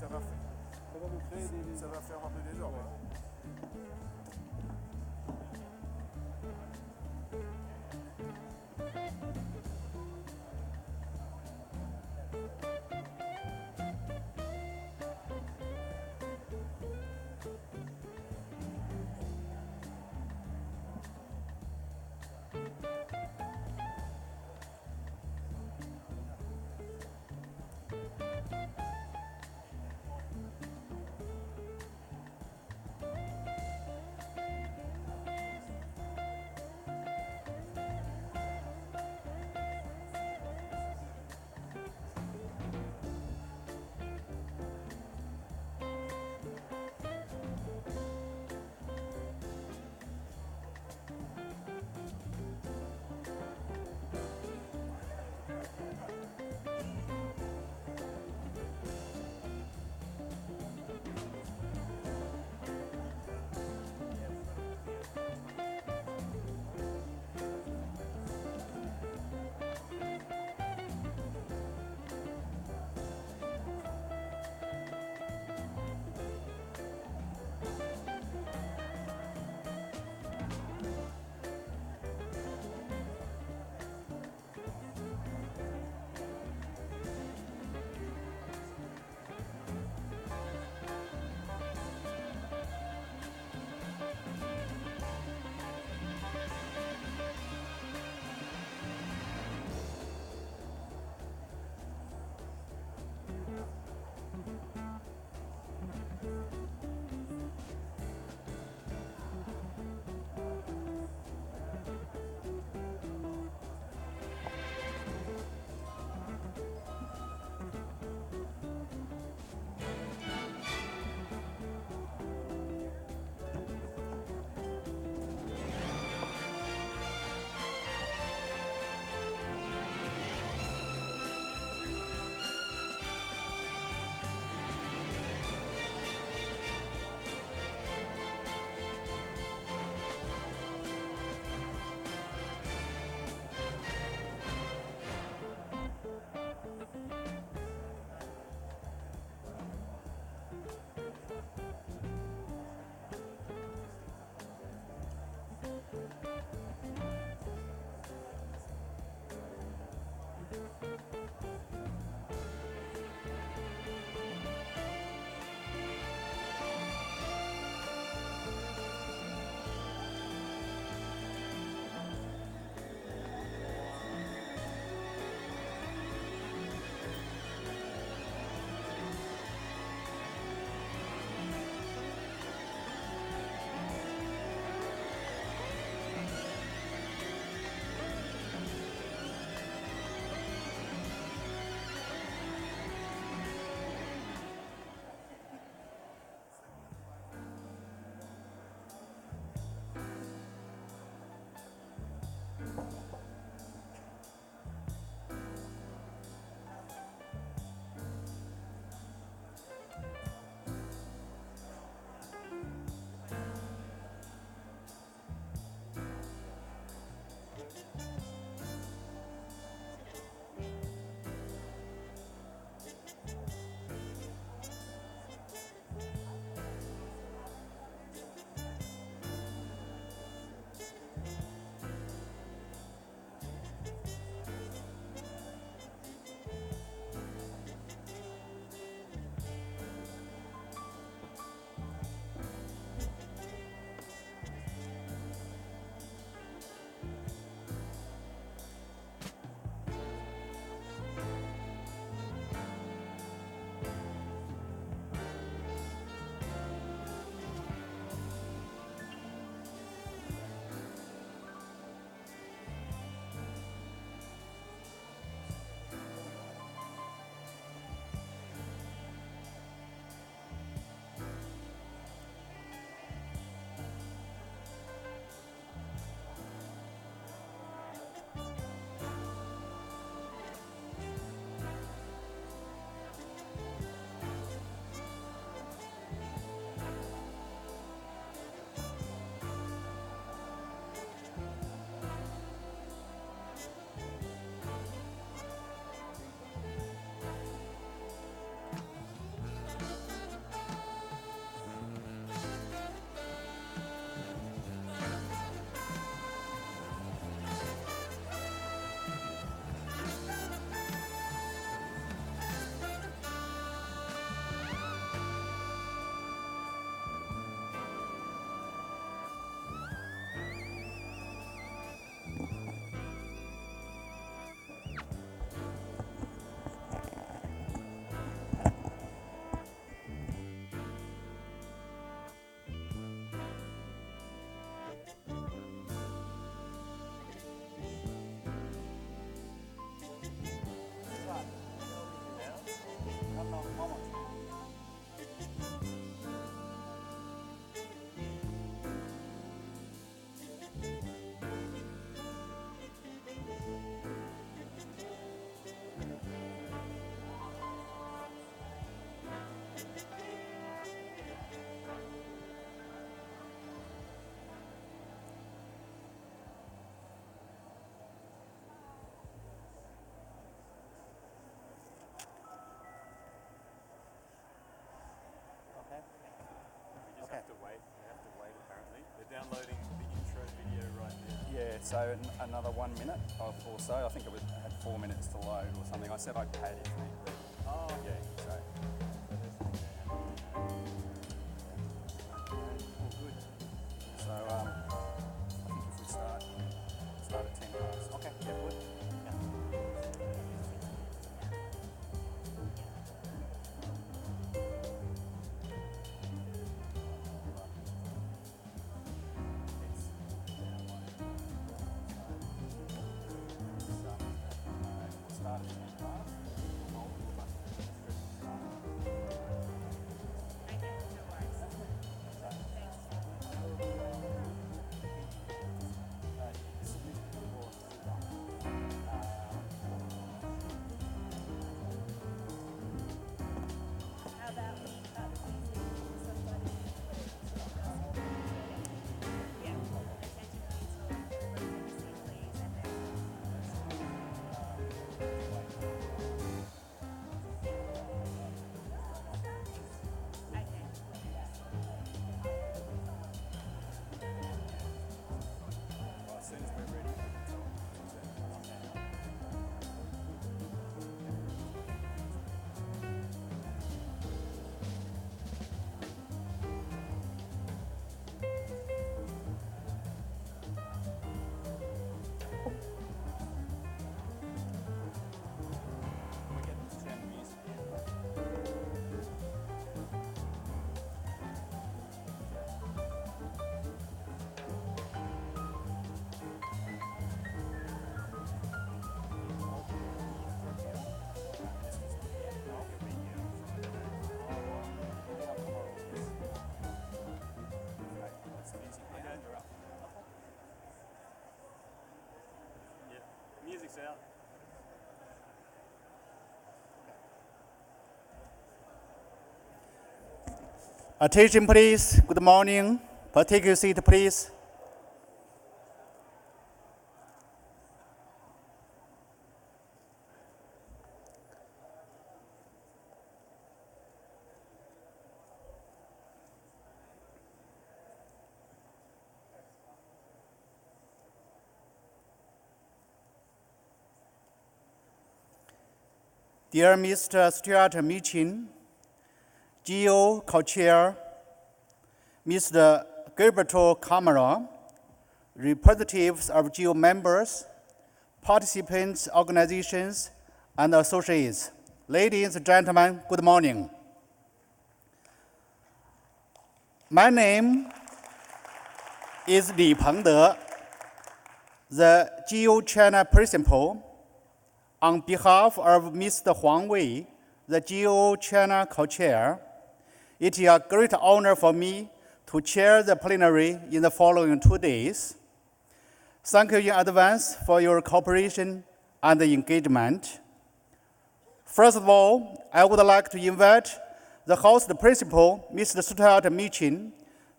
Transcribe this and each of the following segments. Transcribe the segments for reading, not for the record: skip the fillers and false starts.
ça va faire un peu désordre. so another 1 minute or so. I think I had 4 minutes to load or something. I said I'd pad if need be. Oh, Yeah, so. All good. So I think if we start at 10 past. Okay, yeah, good. Music's out. Attention please, good morning. Take your seat please. Dear Mr. Stuart Mitchin, GEO co-chair, Mr. Gilberto Camara, representatives of GEO members, participants, organizations, and associates. Ladies and gentlemen, good morning. My name is Li Pengde, the GEO China principal. On behalf of Mr. Huang Wei, the GEO China co-chair, it is a great honor for me to chair the plenary in the following 2 days. Thank you in advance for your cooperation and engagement. First of all, I would like to invite the host principal, Mr. Stuart Mitchin,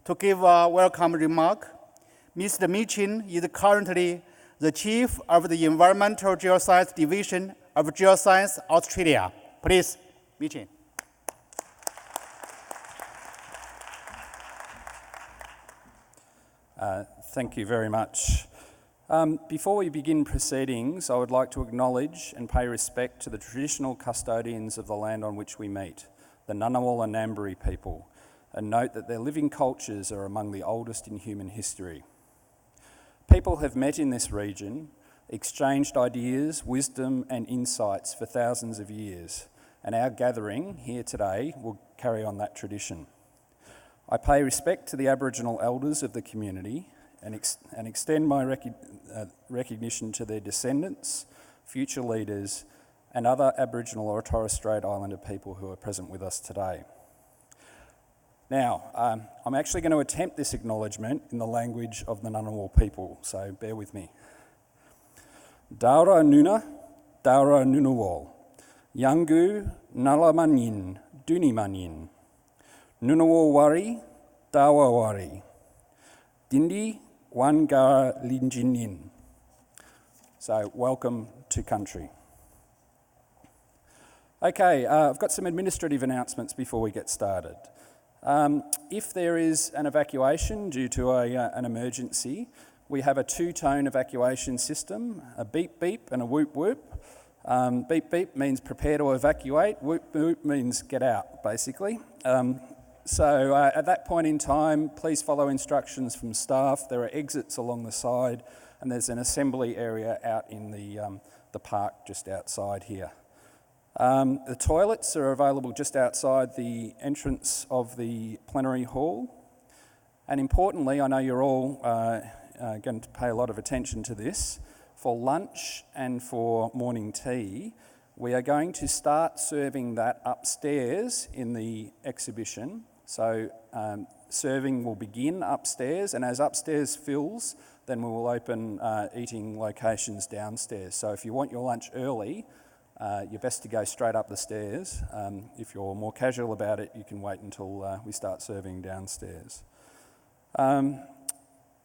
to give a welcome remark. Mr. Mitchin is currently the Chief of the Environmental Geoscience Division of Geoscience Australia. Please, Mitchin. Thank you very much. Before we begin proceedings, I would like to acknowledge and pay respect to the traditional custodians of the land on which we meet, the Ngunnawal and Ngambri people, and note that their living cultures are among the oldest in human history. People have met in this region, exchanged ideas, wisdom and insights for thousands of years, and our gathering here today will carry on that tradition. I pay respect to the Aboriginal elders of the community and extend my recognition to their descendants, future leaders, and other Aboriginal or Torres Strait Islander people who are present with us today. Now, I'm actually going to attempt this acknowledgement in the language of the Ngunnawal people, so bear with me. Daura Nuna, Daura Ngunnawal, Yangu Nalamanyin, Dunimanyin, Ngunnawal Wari, Dawa Wari, Dindi Wangara Linjinin. So, welcome to country. Okay, I've got some administrative announcements before we get started. If there is an evacuation due to an emergency, We have a two-tone evacuation system, a beep beep and a whoop whoop. Beep beep means prepare to evacuate, whoop whoop means get out, basically. So at that point in time, please follow instructions from staff. There are exits along the side, and there's an assembly area out in the park just outside here. The toilets are available just outside the entrance of the plenary hall. And importantly, I know you're all going to pay a lot of attention to this. For lunch and for morning tea, we are going to start serving that upstairs in the exhibition. So serving will begin upstairs, and as upstairs fills, then we will open eating locations downstairs. So if you want your lunch early, you're best to go straight up the stairs. If you're more casual about it, you can wait until we start serving downstairs.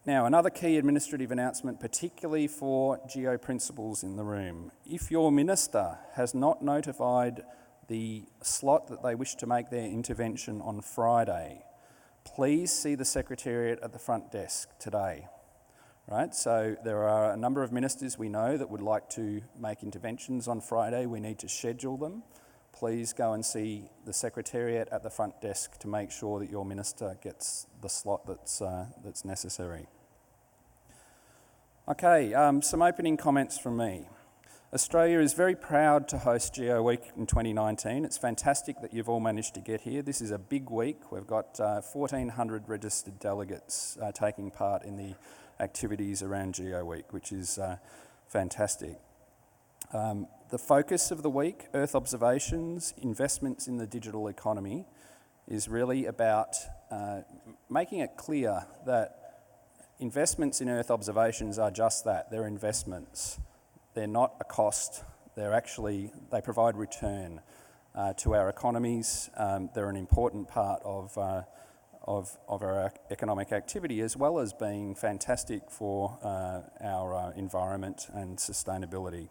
Now, another key administrative announcement, particularly for GEO principals in the room. If your minister has not notified the slot that they wish to make their intervention on Friday, please see the Secretariat at the front desk today. Right, so there are a number of ministers we know that would like to make interventions on Friday. We need to schedule them. Please go and see the Secretariat at the front desk to make sure that your minister gets the slot that's necessary. Okay, some opening comments from me. Australia is very proud to host GEO Week in 2019. It's fantastic that you've all managed to get here. This is a big week. We've got 1,400 registered delegates taking part in the activities around GEO Week, which is fantastic. The focus of the week, Earth observations, investments in the digital economy, is really about making it clear that investments in Earth observations are just that, they're investments. They're not a cost, they provide return to our economies. They're an important part of our economic activity, as well as being fantastic for our environment and sustainability.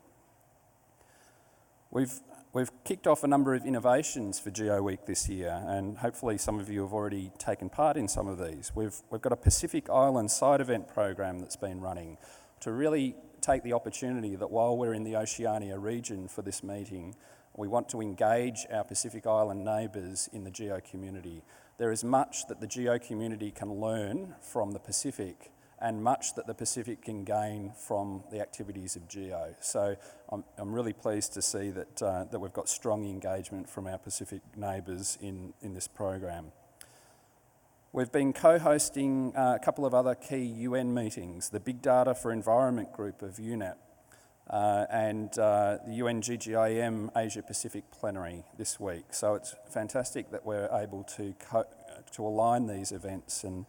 We've kicked off a number of innovations for GEO Week this year, and hopefully some of you have already taken part in some of these. We've got a Pacific Island side event program that's been running to really take the opportunity that while we're in the Oceania region for this meeting, we want to engage our Pacific Island neighbours in the GEO community. There is much that the GEO community can learn from the Pacific, and much that the Pacific can gain from the activities of GEO. So I'm really pleased to see that we've got strong engagement from our Pacific neighbours in this program. We've been co-hosting a couple of other key UN meetings, the Big Data for Environment group of UNEP and the UN GGIM Asia Pacific Plenary this week. So it's fantastic that we're able to align these events and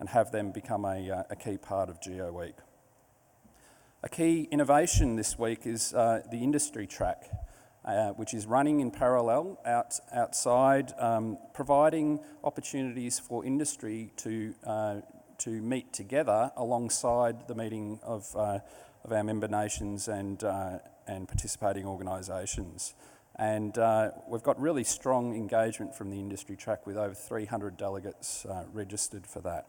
have them become a key part of GEO Week. A key innovation this week is the industry track, which is running in parallel outside, providing opportunities for industry to meet together alongside the meeting of our member nations and participating organisations. And we've got really strong engagement from the industry track with over 300 delegates registered for that.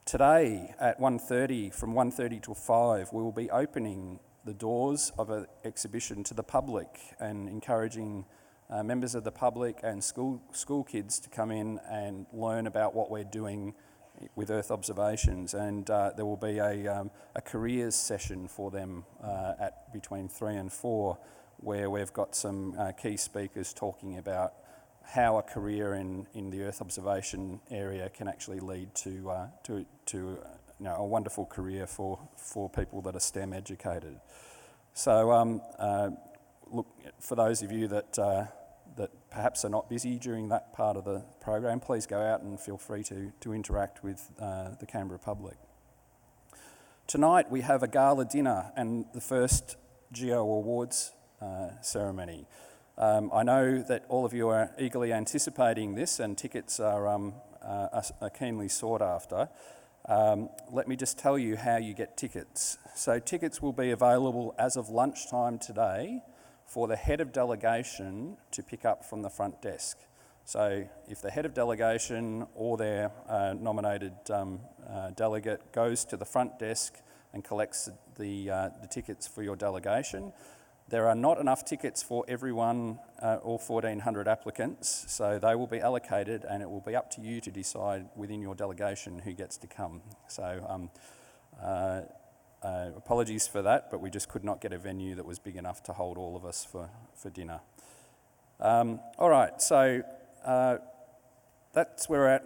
Today at 1:30, from 1:30 till 5, we will be opening the doors of an exhibition to the public and encouraging members of the public and school kids to come in and learn about what we're doing with Earth observations. And there will be a careers session for them at between 3 and 4, where we've got some key speakers talking about how a career in the Earth observation area can actually lead to a wonderful career for people that are STEM educated. So look, for those of you that perhaps are not busy during that part of the program, please go out and feel free to interact with the Canberra public. Tonight we have a gala dinner and the first GEO Awards ceremony. I know that all of you are eagerly anticipating this, and tickets are keenly sought after. Let me just tell you how you get tickets. So tickets will be available as of lunchtime today for the head of delegation to pick up from the front desk. So if the head of delegation or their nominated delegate goes to the front desk and collects the tickets for your delegation, there are not enough tickets for everyone, all 1,400 applicants, so they will be allocated and it will be up to you to decide within your delegation who gets to come. So apologies for that, but we just could not get a venue that was big enough to hold all of us for dinner. All right, so that's where we're at.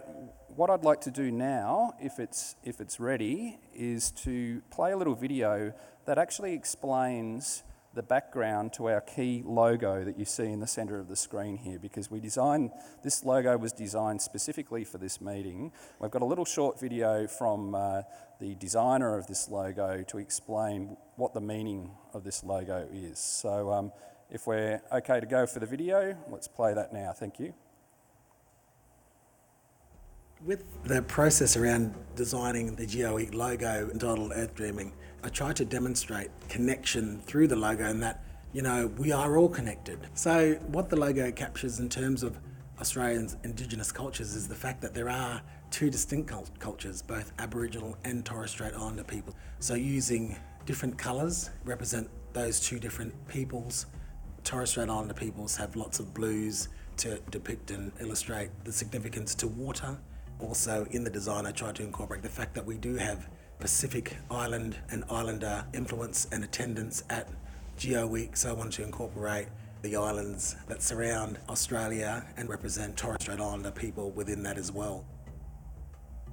What I'd like to do now, if it's ready, is to play a little video that actually explains the background to our key logo that you see in the centre of the screen here, because this logo was designed specifically for this meeting. We've got a little short video from the designer of this logo to explain what the meaning of this logo is. So if we're okay to go for the video, let's play that now. Thank you. With the process around designing the GEO logo entitled Earth Dreaming, I tried to demonstrate connection through the logo and that, we are all connected. So what the logo captures in terms of Australians' Indigenous cultures is the fact that there are two distinct cultures, both Aboriginal and Torres Strait Islander people. So using different colours represent those two different peoples. Torres Strait Islander peoples have lots of blues to depict and illustrate the significance to water. Also in the design I tried to incorporate the fact that we do have Pacific Island and Islander influence and attendance at GEO Week, so I wanted to incorporate the islands that surround Australia and represent Torres Strait Islander people within that as well.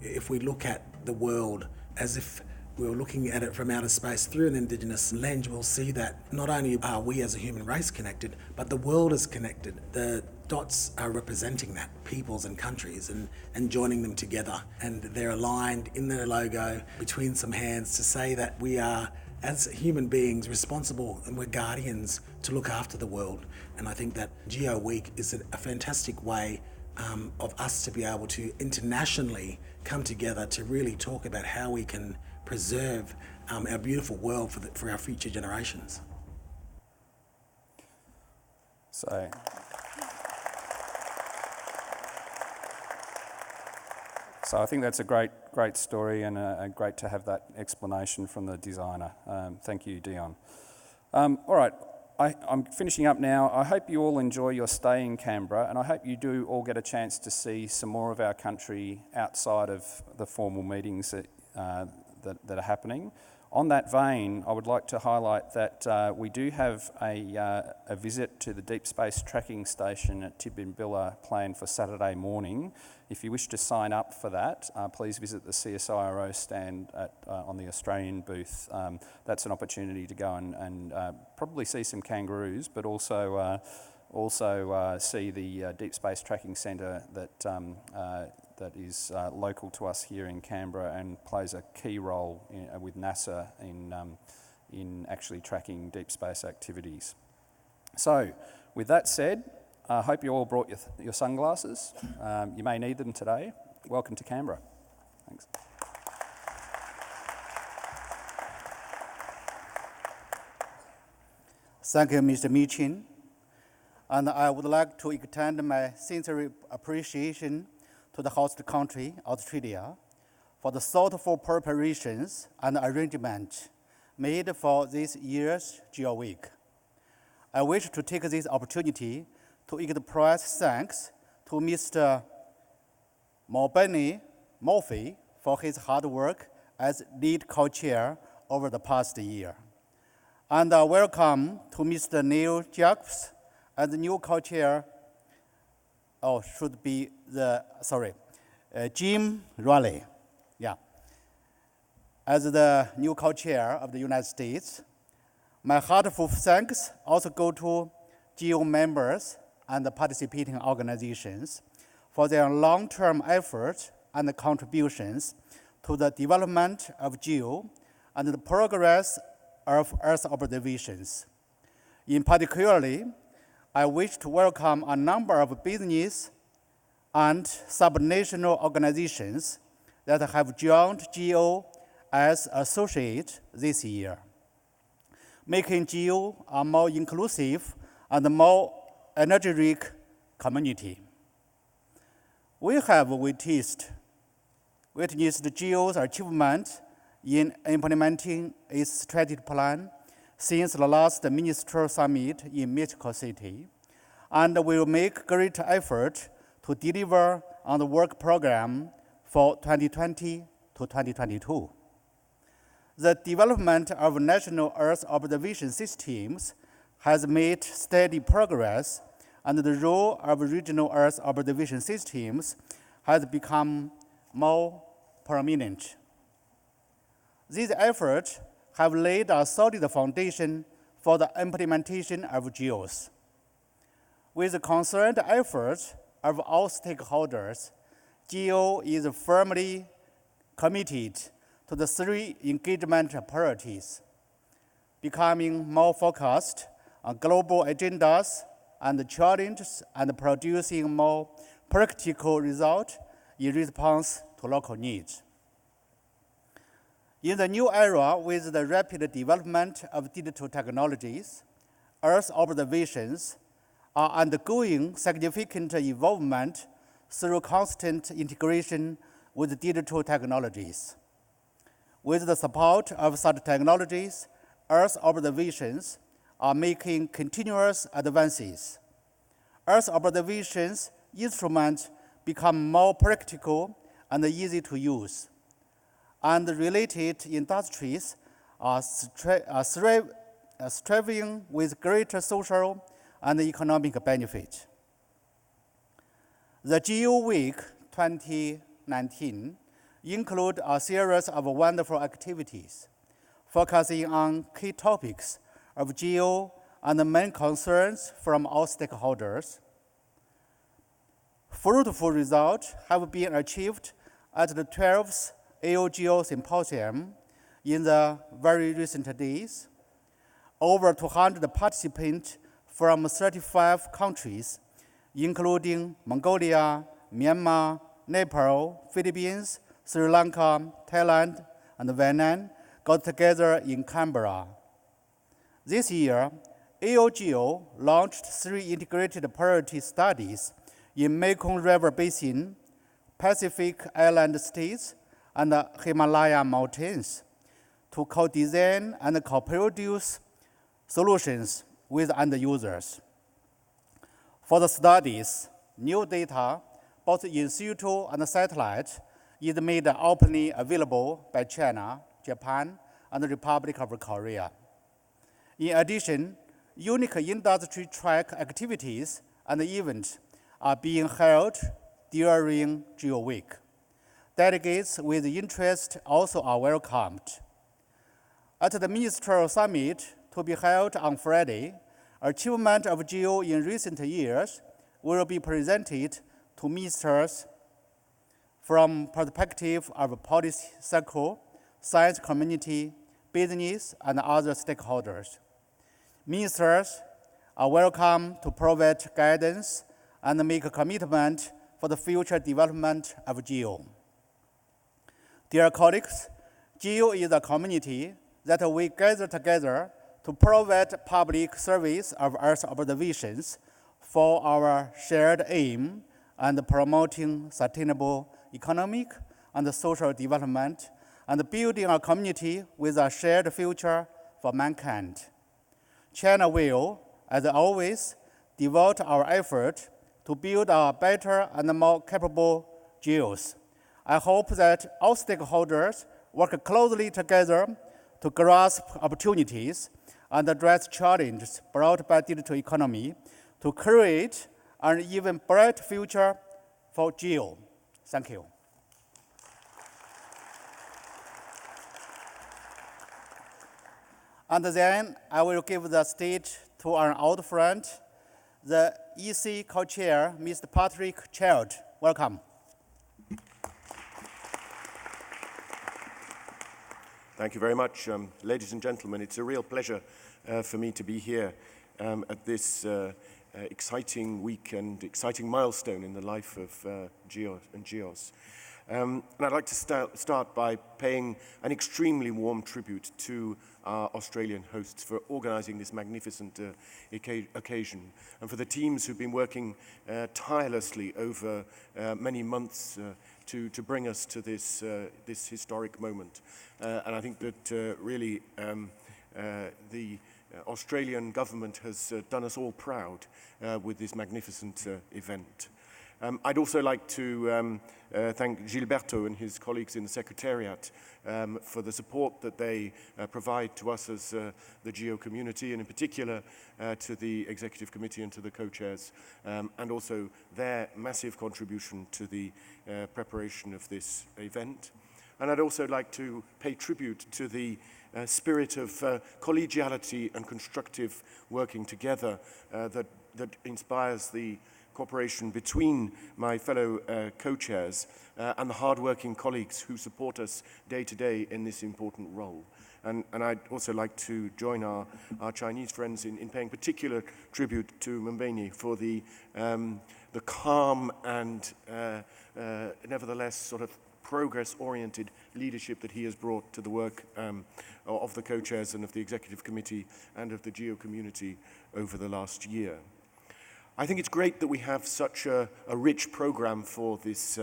If we look at the world as if we were looking at it from outer space through an Indigenous lens, we'll see that not only are we as a human race connected, but the world is connected. The dots are representing that, peoples and countries, and joining them together. And they're aligned in their logo between some hands to say that we are, as human beings, responsible and we're guardians to look after the world. And I think that GEO Week is a fantastic way of us to be able to internationally come together to really talk about how we can preserve our beautiful world for our future generations. So I think that's a great story and great to have that explanation from the designer. Thank you, Dion. All right, I'm finishing up now. I hope you all enjoy your stay in Canberra, and I hope you do all get a chance to see some more of our country outside of the formal meetings that are happening. On that vein, I would like to highlight that we do have a visit to the Deep Space Tracking Station at Tidbinbilla planned for Saturday morning. If you wish to sign up for that, please visit the CSIRO stand on the Australian booth. That's an opportunity to go and probably see some kangaroos, but also see the Deep Space Tracking Centre that is local to us here in Canberra and plays a key role with NASA in actually tracking deep space activities. So, with that said, I hope you all brought your sunglasses. You may need them today. Welcome to Canberra. Thanks. Thank you, Mr. Michin. And I would like to extend my sincere appreciation to the host country, Australia, for the thoughtful preparations and arrangement made for this year's GEO Week. I wish to take this opportunity to express thanks to Mr. Murphy for his hard work as lead co-chair over the past year. And welcome to Mr. Neil Jacobs as the new co-chair. Jim Raleigh, as the new co-chair of the United States. My heartfelt thanks also go to GEO members and the participating organizations for their long-term efforts and contributions to the development of GEO and the progress of Earth observations. In particularly, I wish to welcome a number of business and subnational organizations that have joined GEO as associates this year, making GEO a more inclusive and more energetic community. We have witnessed GEO's achievement in implementing its strategic plan since the last Ministerial Summit in Mexico City, and will make great effort to deliver on the work program for 2020 to 2022. The development of national Earth observation systems has made steady progress, and the role of regional Earth observation systems has become more prominent. These efforts have laid a solid foundation for the implementation of GEOs. With the concerned efforts of all stakeholders, GEO is firmly committed to the three engagement priorities: becoming more focused on global agendas and challenges, and producing more practical results in response to local needs. In the new era, with the rapid development of digital technologies, Earth observations are undergoing significant involvement through constant integration with digital technologies. With the support of such technologies, Earth observations are making continuous advances. Earth observations instruments become more practical and easy to use, and related industries are striving with greater social and economic benefit. The GEO Week 2019 include a series of wonderful activities focusing on key topics of GEO and the main concerns from all stakeholders. Fruitful results have been achieved at the 12th AOGO Symposium in the very recent days. Over 200 participants from 35 countries, including Mongolia, Myanmar, Nepal, Philippines, Sri Lanka, Thailand, and Vietnam, got together in Canberra. This year, AOGO launched 3 integrated priority studies in Mekong River Basin, Pacific Island states, and the Himalaya Mountains to co-design and co-produce solutions with end users. For the studies, new data, both in situ and satellite, is made openly available by China, Japan, and the Republic of Korea. In addition, unique industry track activities and events are being held during GEO Week. Delegates with interest also are welcomed. At the Ministerial Summit to be held on Friday, achievement of GEO in recent years will be presented to ministers from perspective of policy circle, science community, business, and other stakeholders. Ministers are welcome to provide guidance and make a commitment for the future development of GEO. Dear colleagues, GEO is a community that we gather together to provide public service of Earth observations for our shared aim and promoting sustainable economic and social development and building a community with a shared future for mankind. China will, as always, devote our effort to build a better and more capable GEOs. I hope that all stakeholders work closely together to grasp opportunities and address challenges brought by digital economy to create an even bright future for GEO. Thank you. And then I will give the stage to our old friend, the EC co-chair, Mr. Patrick Child. Welcome. Thank you very much. Ladies and gentlemen, it's a real pleasure for me to be here at this exciting week and exciting milestone in the life of GEO and GEOS. And I'd like to start by paying an extremely warm tribute to our Australian hosts for organising this magnificent occasion, and for the teams who've been working tirelessly over many months to bring us to this historic moment. And I think that really the Australian government has done us all proud with this magnificent event. I'd also like to thank Gilberto and his colleagues in the Secretariat for the support that they provide to us as the GEO community, and in particular to the Executive Committee and to the co-chairs, and also their massive contribution to the preparation of this event. And I'd also like to pay tribute to the spirit of collegiality and constructive working together that inspires the cooperation between my fellow co-chairs and the hard-working colleagues who support us day to day in this important role. And I'd also like to join our Chinese friends in paying particular tribute to Mbeni for the calm and nevertheless sort of progress-oriented leadership that he has brought to the work of the co-chairs and of the Executive Committee and of the GEO community over the last year. I think it's great that we have such a rich program for this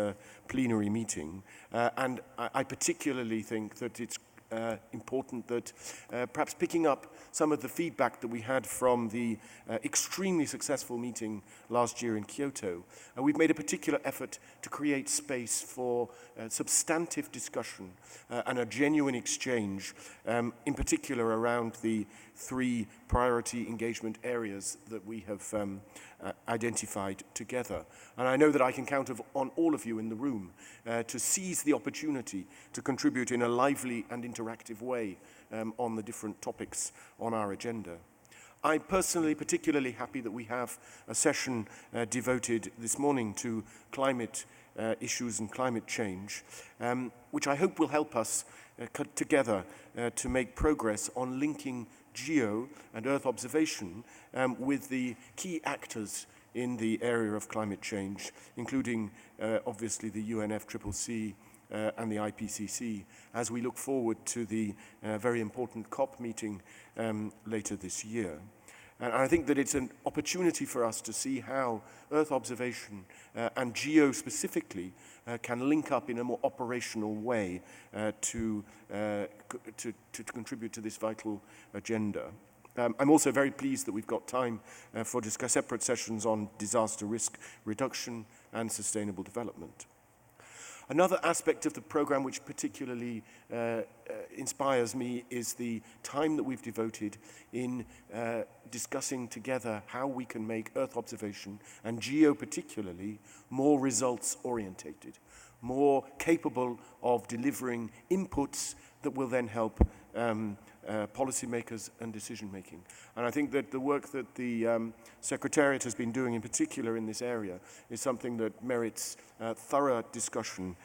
plenary meeting, and I particularly think that it's important that perhaps picking up some of the feedback that we had from the extremely successful meeting last year in Kyoto, we've made a particular effort to create space for substantive discussion and a genuine exchange, in particular around the 3 priority engagement areas that we have identified together. And I know that I can count on all of you in the room to seize the opportunity to contribute in a lively and interactive way on the different topics on our agenda. I'm personally particularly happy that we have a session devoted this morning to climate issues and climate change, which I hope will help us together to make progress on linking GEO and Earth observation with the key actors in the area of climate change, including obviously the UNFCCC and the IPCC, as we look forward to the very important COP meeting later this year. And I think that it's an opportunity for us to see how Earth observation and GEO specifically can link up in a more operational way to contribute to this vital agenda. I'm also very pleased that we've got time for separate sessions on disaster risk reduction and sustainable development. Another aspect of the program which particularly inspires me is the time that we've devoted in discussing together how we can make Earth observation, and GEO particularly, more results-orientated, more capable of delivering inputs that will then help policymakers and decision-making. And I think that the work that the Secretariat has been doing in particular in this area is something that merits thorough discussion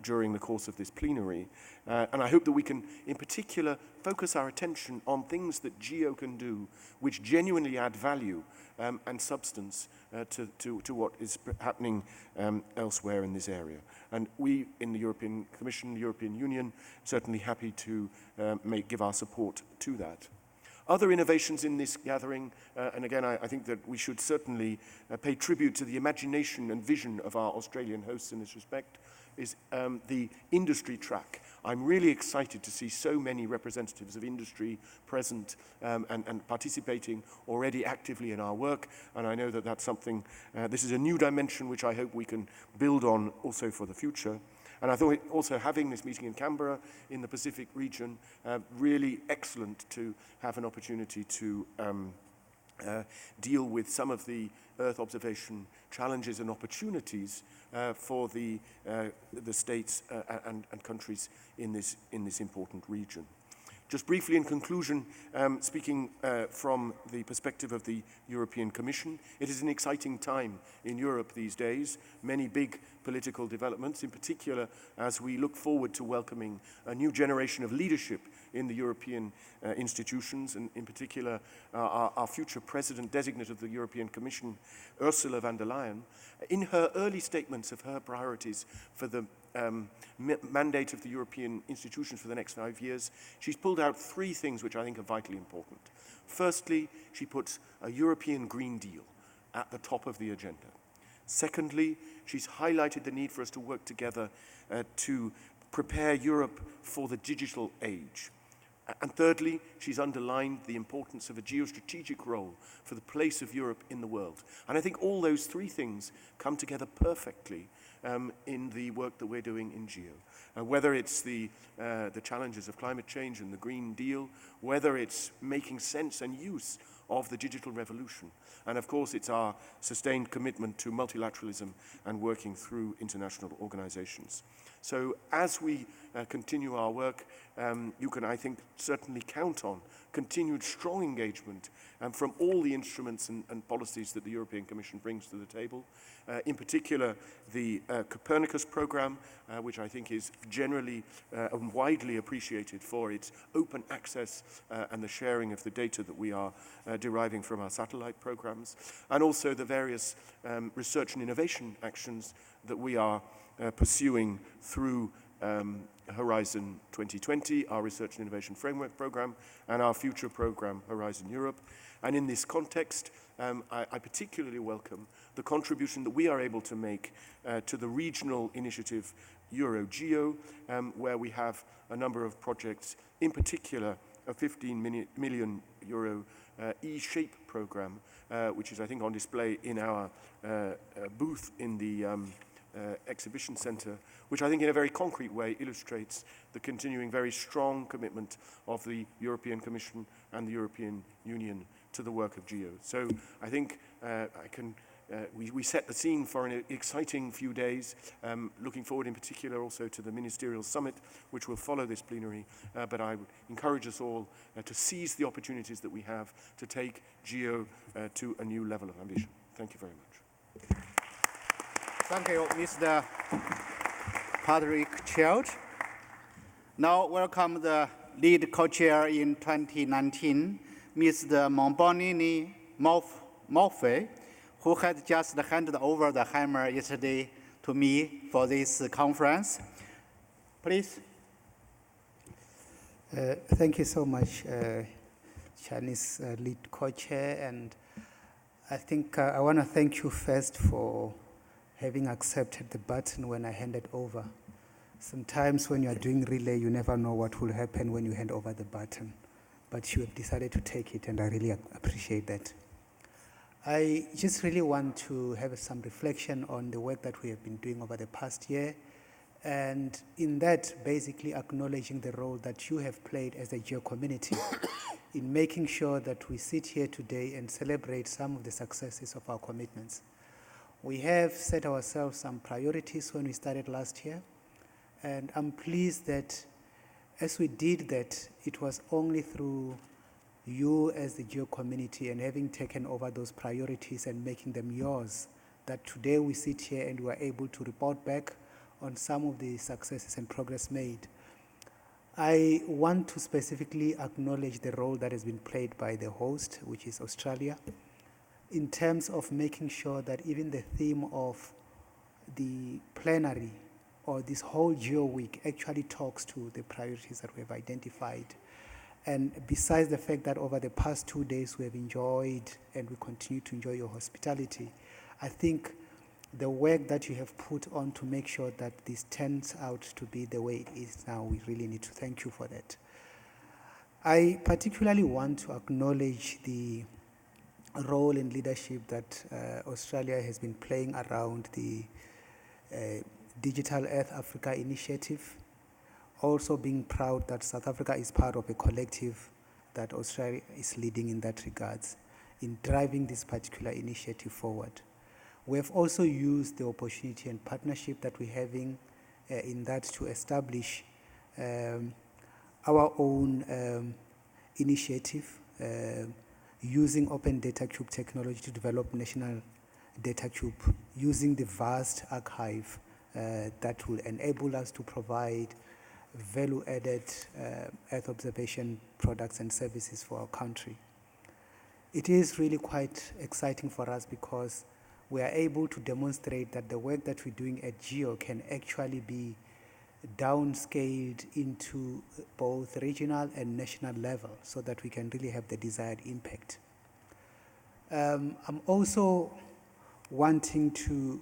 during the course of this plenary. And I hope that we can, in particular, focus our attention on things that GEO can do which genuinely add value and substance to what is happening elsewhere in this area. And we in the European Commission, the European Union, certainly happy to give our support to that. Other innovations in this gathering, and again, I think that we should certainly pay tribute to the imagination and vision of our Australian hosts in this respect, is the industry track. I'm really excited to see so many representatives of industry present and participating already actively in our work, and I know that that's something, this is a new dimension which I hope we can build on also for the future. And I thought also having this meeting in Canberra in the Pacific region, really excellent to have an opportunity to deal with some of the Earth observation challenges and opportunities for the states and countries in this important region. Just briefly in conclusion, speaking from the perspective of the European Commission, it is an exciting time in Europe these days. Many big political developments, in particular as we look forward to welcoming a new generation of leadership in the European institutions, and in particular our future President-designate of the European Commission, Ursula von der Leyen. In her early statements of her priorities for the mandate of the European institutions for the next 5 years, she's pulled out 3 things which I think are vitally important. Firstly, she puts a European Green Deal at the top of the agenda. Secondly, she's highlighted the need for us to work together to prepare Europe for the digital age. And thirdly, she's underlined the importance of a geostrategic role for the place of Europe in the world. And I think all those 3 things come together perfectly in the work that we're doing in GEO. Whether it's the challenges of climate change and the Green Deal, whether it's making sense and use of the digital revolution. And of course, it's our sustained commitment to multilateralism and working through international organizations. So as we continue our work, you can, I think, certainly count on continued strong engagement from all the instruments and policies that the European Commission brings to the table. In particular, the Copernicus program, which I think is generally and widely appreciated for its open access and the sharing of the data that we are deriving from our satellite programs, and also the various research and innovation actions that we are pursuing through Horizon 2020, our Research and Innovation Framework program, and our future program, Horizon Europe. And in this context, I particularly welcome the contribution that we are able to make to the regional initiative EuroGeo, where we have a number of projects, in particular a 15 million euro E-Shape program, which is, I think, on display in our booth in the exhibition centre, which I think in a very concrete way illustrates the continuing very strong commitment of the European Commission and the European Union to the work of GEO. So I think we set the scene for an exciting few days, looking forward in particular also to the Ministerial Summit, which will follow this plenary, but I would encourage us all to seize the opportunities that we have to take GEO to a new level of ambition. Thank you very much. Thank you, Mr. Patrick Child. Now, welcome the lead co-chair in 2019, Mr. Mombonini Morphe, who had just handed over the hammer yesterday to me for this conference. Please. Thank you so much, Chinese lead co-chair, and I think I want to thank you first for having accepted the baton when I handed over. Sometimes when you are doing relay, you never know what will happen when you hand over the baton, but you have decided to take it, and I really appreciate that. I just really want to have some reflection on the work that we have been doing over the past year, and in that, basically acknowledging the role that you have played as a GEO community in making sure that we sit here today and celebrate some of the successes of our commitments. We have set ourselves some priorities when we started last year, and I'm pleased that as we did that, it was only through you as the GEO community and having taken over those priorities and making them yours that today we sit here and we are able to report back on some of the successes and progress made. I want to specifically acknowledge the role that has been played by the host, which is Australia, in terms of making sure that even the theme of the plenary or this whole GEO week actually talks to the priorities that we have identified. And besides the fact that over the past 2 days we have enjoyed and we continue to enjoy your hospitality, I think the work that you have put on to make sure that this turns out to be the way it is now, we really need to thank you for that. I particularly want to acknowledge the role and leadership that Australia has been playing around the Digital Earth Africa initiative, also being proud that South Africa is part of a collective that Australia is leading in that regards, in driving this particular initiative forward. We have also used the opportunity and partnership that we're having in that to establish our own initiative using Open Data Cube technology to develop National Data Cube using the vast archive that will enable us to provide value-added Earth observation products and services for our country. It is really quite exciting for us because we are able to demonstrate that the work that we're doing at GEO can actually be downscaled into both regional and national level so that we can really have the desired impact. I'm also wanting to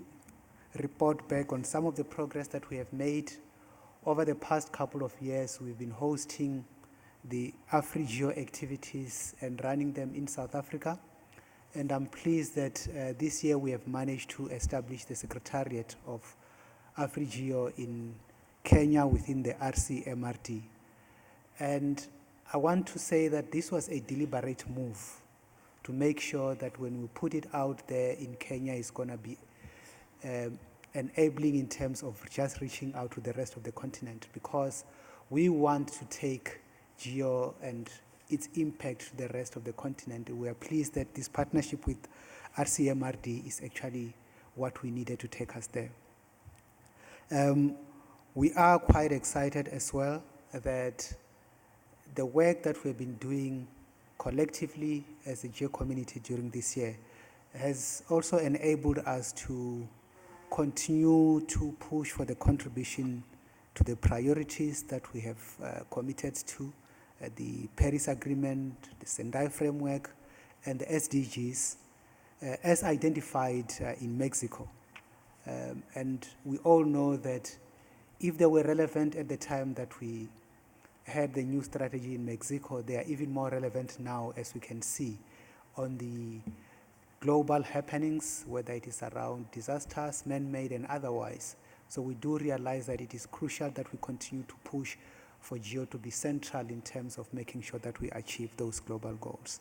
report back on some of the progress that we have made. Over the past couple of years, we've been hosting the AfriGeo activities and running them in South Africa. And I'm pleased that this year we have managed to establish the Secretariat of AfriGeo in Kenya within the RCMRD. And I want to say that this was a deliberate move to make sure that when we put it out there in Kenya, it's going to be enabling in terms of just reaching out to the rest of the continent, because we want to take GEO and its impact to the rest of the continent. We are pleased that this partnership with RCMRD is actually what we needed to take us there. We are quite excited as well that the work that we've been doing collectively as a GEO community during this year has also enabled us to continue to push for the contribution to the priorities that we have committed to, the Paris Agreement, the Sendai Framework, and the SDGs, as identified in Mexico. And we all know that if they were relevant at the time that we had the new strategy in Mexico, they are even more relevant now, as we can see, on the global happenings, whether it is around disasters, man-made and otherwise. So we do realize that it is crucial that we continue to push for GEO to be central in terms of making sure that we achieve those global goals.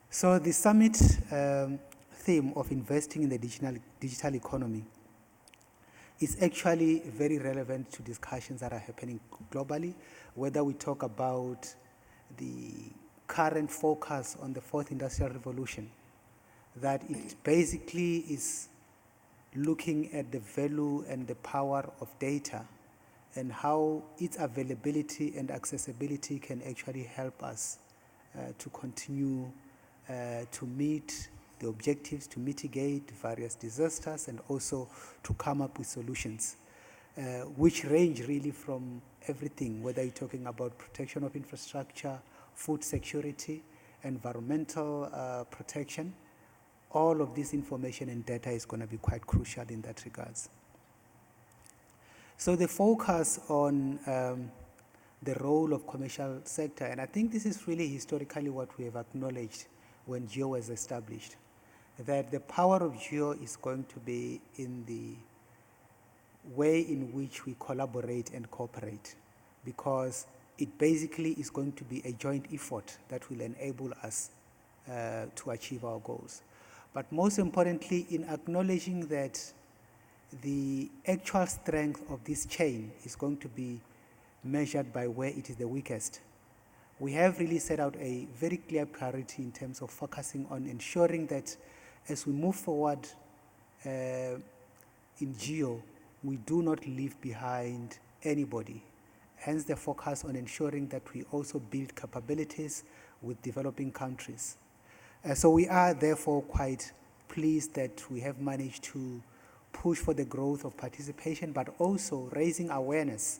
So the summit theme of investing in the digital economy is actually very relevant to discussions that are happening globally, whether we talk about the current focus on the fourth industrial revolution, that it basically is looking at the value and the power of data and how its availability and accessibility can actually help us to continue to meet the objectives, to mitigate various disasters, and also to come up with solutions, which range really from everything, whether you're talking about protection of infrastructure, food security, environmental protection. All of this information and data is going to be quite crucial in that regards. So the focus on the role of commercial sector, and I think this is really historically what we have acknowledged when GEO was established, that the power of GEO is going to be in the way in which we collaborate and cooperate, because it basically is going to be a joint effort that will enable us to achieve our goals. But most importantly, in acknowledging that the actual strength of this chain is going to be measured by where it is the weakest, we have really set out a very clear priority in terms of focusing on ensuring that as we move forward in GEO, we do not leave behind anybody. Hence the focus on ensuring that we also build capabilities with developing countries. So we are therefore quite pleased that we have managed to push for the growth of participation, but also raising awareness.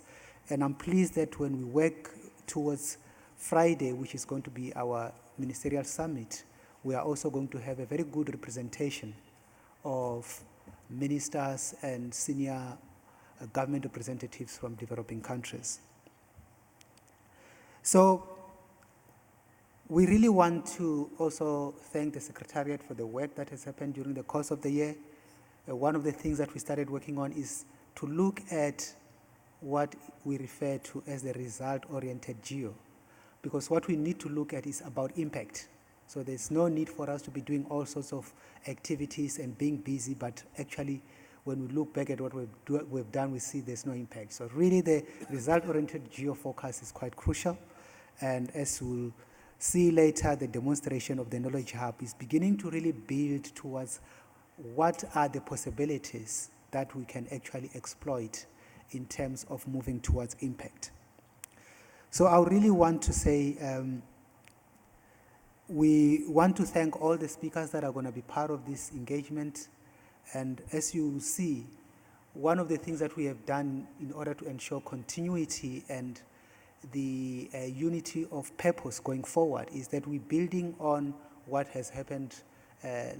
And I'm pleased that when we work towards Friday, which is going to be our Ministerial Summit, we are also going to have a very good representation of ministers and senior government representatives from developing countries. So we really want to also thank the Secretariat for the work that has happened during the course of the year. One of the things that we started working on is to look at what we refer to as the result-oriented GEO, because what we need to look at is about impact. So there's no need for us to be doing all sorts of activities and being busy, but actually when we look back at what we've done, we see there's no impact. So really the result-oriented GEO focus is quite crucial. And as we'll see later, the demonstration of the Knowledge Hub is beginning to really build towards what are the possibilities that we can actually exploit in terms of moving towards impact. So I really want to say, We want to thank all the speakers that are going to be part of this engagement. And as you see, one of the things that we have done in order to ensure continuity and the unity of purpose going forward is that we're building on what has happened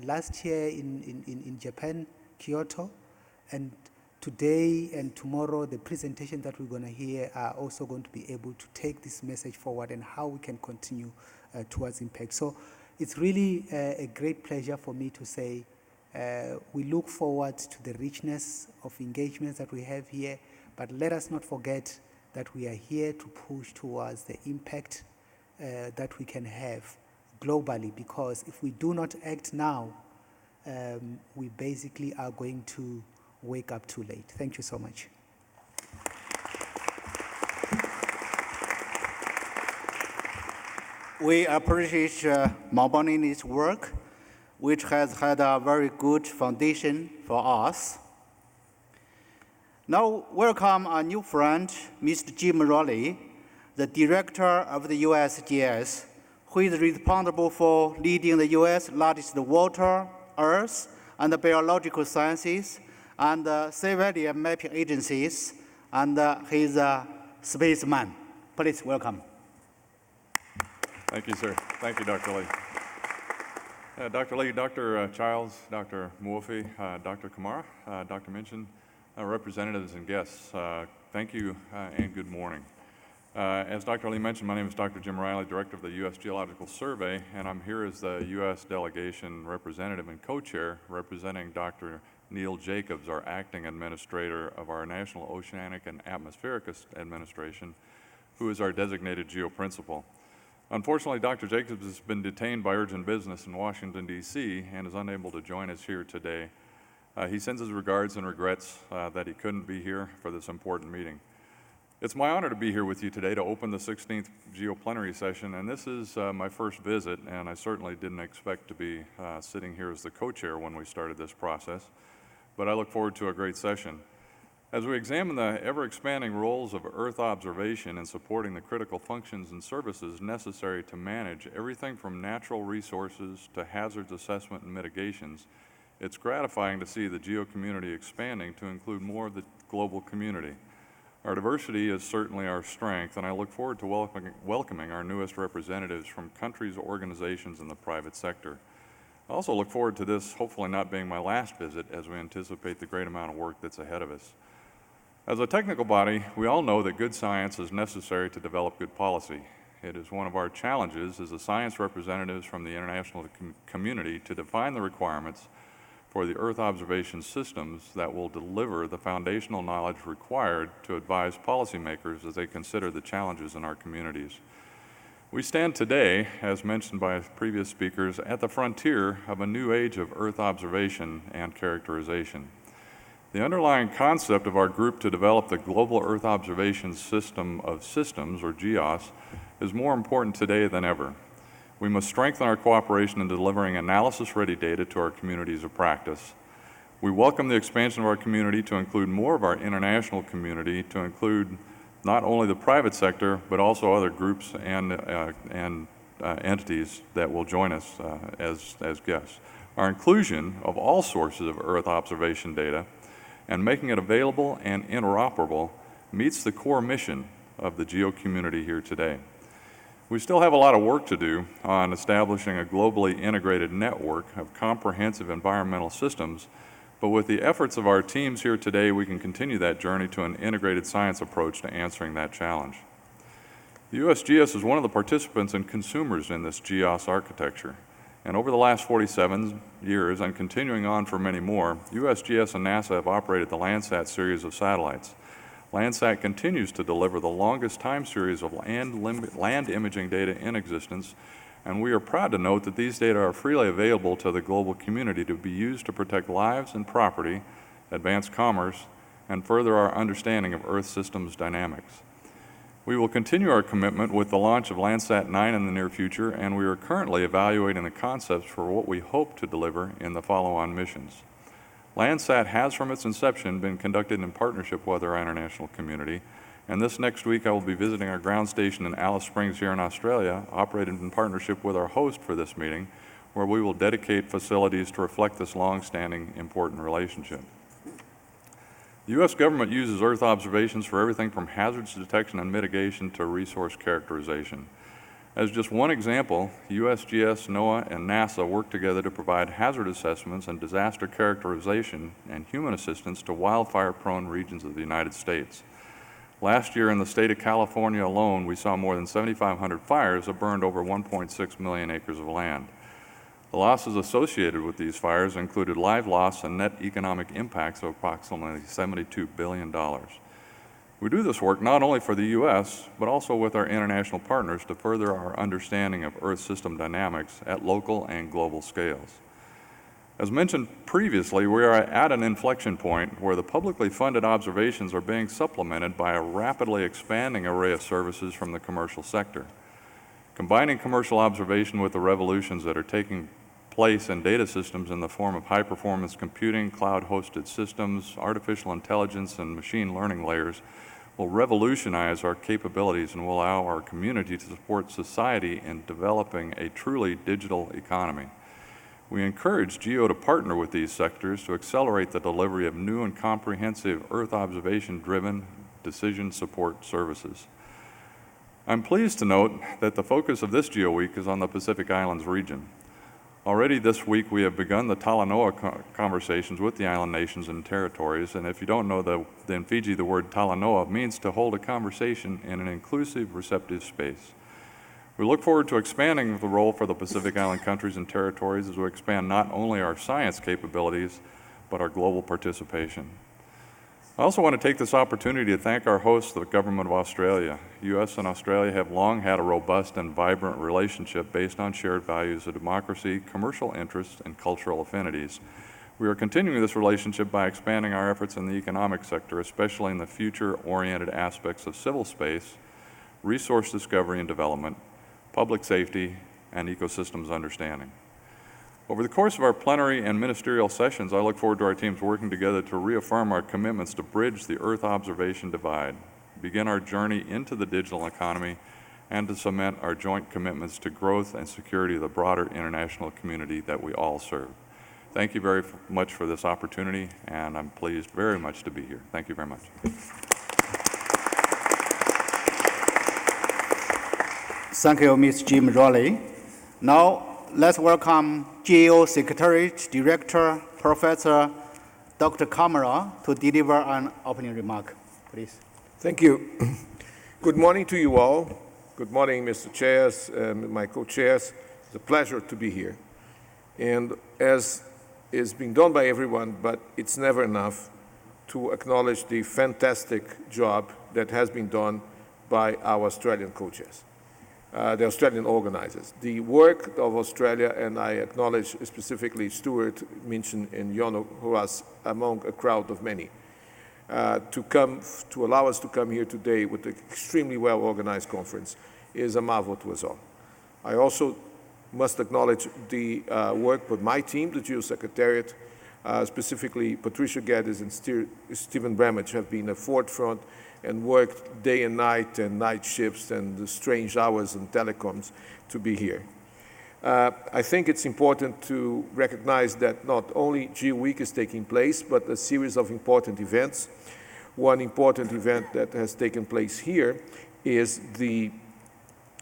last year in Japan, Kyoto, and today and tomorrow the presentations that we're going to hear are also going to be able to take this message forward and how we can continue towards impact. So it's really a great pleasure for me to say we look forward to the richness of engagements that we have here, but let us not forget that we are here to push towards the impact that we can have globally, because if we do not act now, we basically are going to wake up too late. Thank you so much. We appreciate Mabonini's work, which has had a very good foundation for us. Now, welcome our new friend, Mr. Jim Rowley, the director of the USGS, who is responsible for leading the U.S. largest water, earth, and biological sciences, and civilian mapping agencies, and he's a spaceman. Please welcome. Thank you, sir. Thank you, Dr. Lee. Dr. Lee, Dr. Childs, Dr. Muofi, Dr. Kamara, Dr. Minchin, representatives and guests, thank you and good morning. As Dr. Lee mentioned, my name is Dr. Jim Riley, Director of the U.S. Geological Survey, and I'm here as the U.S. delegation representative and co-chair representing Dr. Neil Jacobs, our acting administrator of our National Oceanic and Atmospheric Administration, who is our designated GEO principal. Unfortunately, Dr. Jacobs has been detained by urgent business in Washington, D.C., and is unable to join us here today. He sends his regards and regrets that he couldn't be here for this important meeting. It's my honor to be here with you today to open the 16th GEO Plenary session, and this is my first visit, and I certainly didn't expect to be sitting here as the co-chair when we started this process, but I look forward to a great session. As we examine the ever-expanding roles of Earth observation in supporting the critical functions and services necessary to manage everything from natural resources to hazards assessment and mitigations, it's gratifying to see the GEO community expanding to include more of the global community. Our diversity is certainly our strength, and I look forward to welcoming our newest representatives from countries, organizations, and the private sector. I also look forward to this hopefully not being my last visit as we anticipate the great amount of work that's ahead of us. As a technical body, we all know that good science is necessary to develop good policy. It is one of our challenges as the science representatives from the international community to define the requirements for the Earth observation systems that will deliver the foundational knowledge required to advise policymakers as they consider the challenges in our communities. We stand today, as mentioned by previous speakers, at the frontier of a new age of Earth observation and characterization. The underlying concept of our group to develop the Global Earth Observation System of Systems, or GEOS, is more important today than ever. We must strengthen our cooperation in delivering analysis-ready data to our communities of practice. We welcome the expansion of our community to include more of our international community, to include not only the private sector, but also other groups and entities that will join us as guests. Our inclusion of all sources of Earth observation data and making it available and interoperable meets the core mission of the GEO community here today. We still have a lot of work to do on establishing a globally integrated network of comprehensive environmental systems, but with the efforts of our teams here today, we can continue that journey to an integrated science approach to answering that challenge. The USGS is one of the participants and consumers in this GEOS architecture. And over the last 47 years, and continuing on for many more, USGS and NASA have operated the Landsat series of satellites. Landsat continues to deliver the longest time series of land imaging data in existence, and we are proud to note that these data are freely available to the global community to be used to protect lives and property, advance commerce, and further our understanding of Earth systems dynamics. We will continue our commitment with the launch of Landsat 9 in the near future, and we are currently evaluating the concepts for what we hope to deliver in the follow-on missions. Landsat has from its inception been conducted in partnership with our international community, And this next week, I will be visiting our ground station in Alice Springs here in Australia, operated in partnership with our host for this meeting, where we will dedicate facilities to reflect this long-standing important relationship. The U.S. government uses Earth observations for everything from hazards detection and mitigation to resource characterization. As just one example, USGS, NOAA, and NASA work together to provide hazard assessments and disaster characterization and human assistance to wildfire-prone regions of the United States. Last year in the state of California alone, we saw more than 7,500 fires that burned over 1.6 million acres of land. The losses associated with these fires included live loss and net economic impacts of approximately $72 billion. We do this work not only for the U.S., but also with our international partners to further our understanding of Earth system dynamics at local and global scales. As mentioned previously, we are at an inflection point where the publicly funded observations are being supplemented by a rapidly expanding array of services from the commercial sector. Combining commercial observation with the revolutions that are taking place in data systems in the form of high-performance computing, cloud-hosted systems, artificial intelligence, and machine learning layers will revolutionize our capabilities and will allow our community to support society in developing a truly digital economy. We encourage GEO to partner with these sectors to accelerate the delivery of new and comprehensive Earth observation-driven decision support services. I'm pleased to note that the focus of this GEO Week is on the Pacific Islands region. Already this week, we have begun the Talanoa conversations with the island nations and territories, and if you don't know, in Fiji, the word Talanoa means to hold a conversation in an inclusive, receptive space. We look forward to expanding the role for the Pacific Island countries and territories as we expand not only our science capabilities, but our global participation. I also want to take this opportunity to thank our hosts, the Government of Australia. U.S. and Australia have long had a robust and vibrant relationship based on shared values of democracy, commercial interests, and cultural affinities. We are continuing this relationship by expanding our efforts in the economic sector, especially in the future-oriented aspects of civil space, resource discovery and development, public safety, and ecosystems understanding. Over the course of our plenary and ministerial sessions, I look forward to our teams working together to reaffirm our commitments to bridge the Earth observation divide, begin our journey into the digital economy, and to cement our joint commitments to growth and security of the broader international community that we all serve. Thank you very much for this opportunity, and I'm pleased very much to be here. Thank you very much. Thank you, Ms. Jim Rowley. Now, let's welcome GEO Secretariat Director, Professor Dr. Kamara to deliver an opening remark, please. Thank you. Good morning to you all. Good morning, Mr. Chairs and my co-chairs. It's a pleasure to be here. And as is being done by everyone, but it's never enough to acknowledge the fantastic job that has been done by our Australian co-chairs. The Australian organizers. The work of Australia, and I acknowledge specifically Stuart, Minchin, and Yono, who are among a crowd of many, to allow us to come here today with an extremely well-organized conference is a marvel to us all. I also must acknowledge the work with my team, the GEO Secretariat, specifically Patricia Geddes and Stephen Bramage have been at forefront and worked day and night shifts and the strange hours and telecoms to be here. I think it's important to recognize that not only GEO Week is taking place, but a series of important events. One important event that has taken place here is the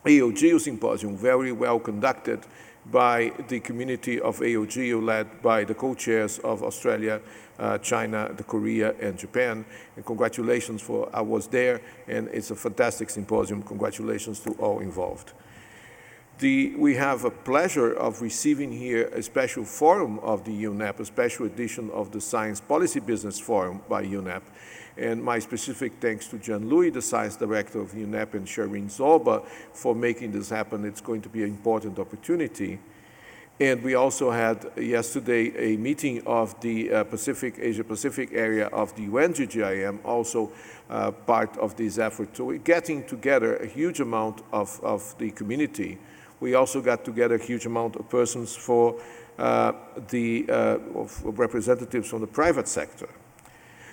AOGEO Symposium, very well conducted by the community of AOGEO led by the co-chairs of Australia, China, Korea, and Japan. And congratulations for, I was there, and it's a fantastic symposium. Congratulations to all involved. We have a pleasure of receiving here a special forum of the UNEP, a special edition of the Science Policy Business Forum by UNEP. And my specific thanks to John Louis, the Science Director of UNEP, and Shireen Zorba for making this happen. It's going to be an important opportunity. And we also had yesterday a meeting of the Asia-Pacific area of the UNGGIM, also part of this effort. So we're getting together a huge amount of the community. We also got together a huge amount of persons for of representatives from the private sector.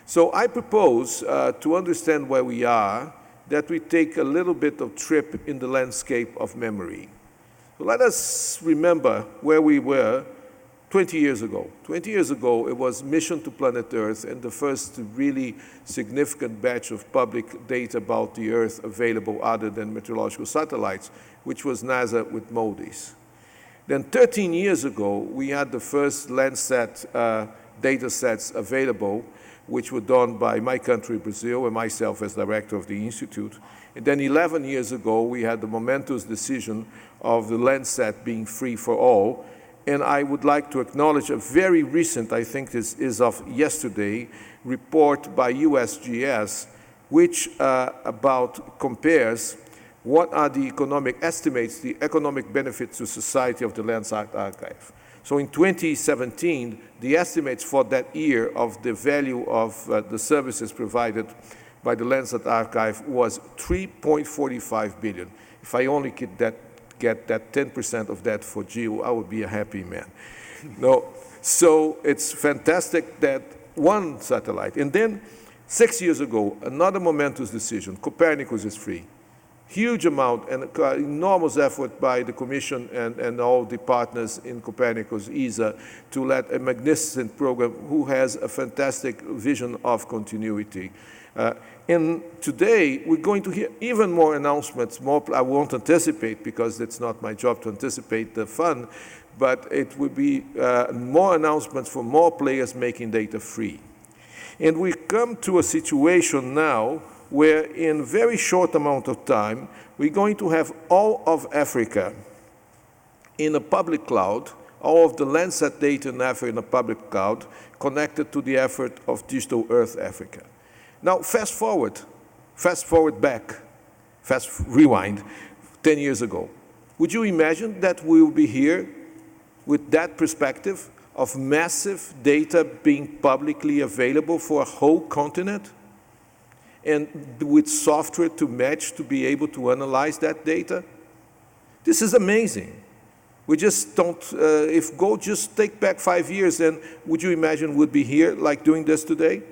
So I propose to understand where we are that we take a little bit of trip in the landscape of memory. So let us remember where we were 20 years ago. 20 years ago, it was Mission to Planet Earth and the first really significant batch of public data about the Earth available other than meteorological satellites, which was NASA with MODIS. Then 13 years ago, we had the first Landsat data sets available, which were done by my country, Brazil, and myself as director of the Institute. And then 11 years ago, we had the momentous decision of the Landsat being free for all. And I would like to acknowledge a very recent, I think this is of yesterday, report by USGS, which compares what are the economic estimates, the economic benefits to society of the Landsat archive. So in 2017, the estimates for that year of the value of the services provided by the Landsat archive was 3.45 billion. If I only get that 10% of that for GEO, I would be a happy man. No, so it's fantastic that one satellite. And then 6 years ago, another momentous decision, Copernicus is free. Huge amount and enormous effort by the Commission and all the partners in Copernicus, ESA, to let a magnificent program who has a fantastic vision of continuity. And today, we're going to hear even more announcements. I won't anticipate because it's not my job to anticipate the fun, but it will be more announcements for more players making data free. And we come to a situation now where in a very short amount of time, we're going to have all of Africa in a public cloud, all of the Landsat data in Africa in a public cloud, connected to the effort of Digital Earth Africa. Now, fast forward back, rewind, 10 years ago. Would you imagine that we will be here with that perspective of massive data being publicly available for a whole continent? And with software to match to be able to analyze that data? This is amazing. We just don't, just take back 5 years, then would you imagine we'd be here like doing this today?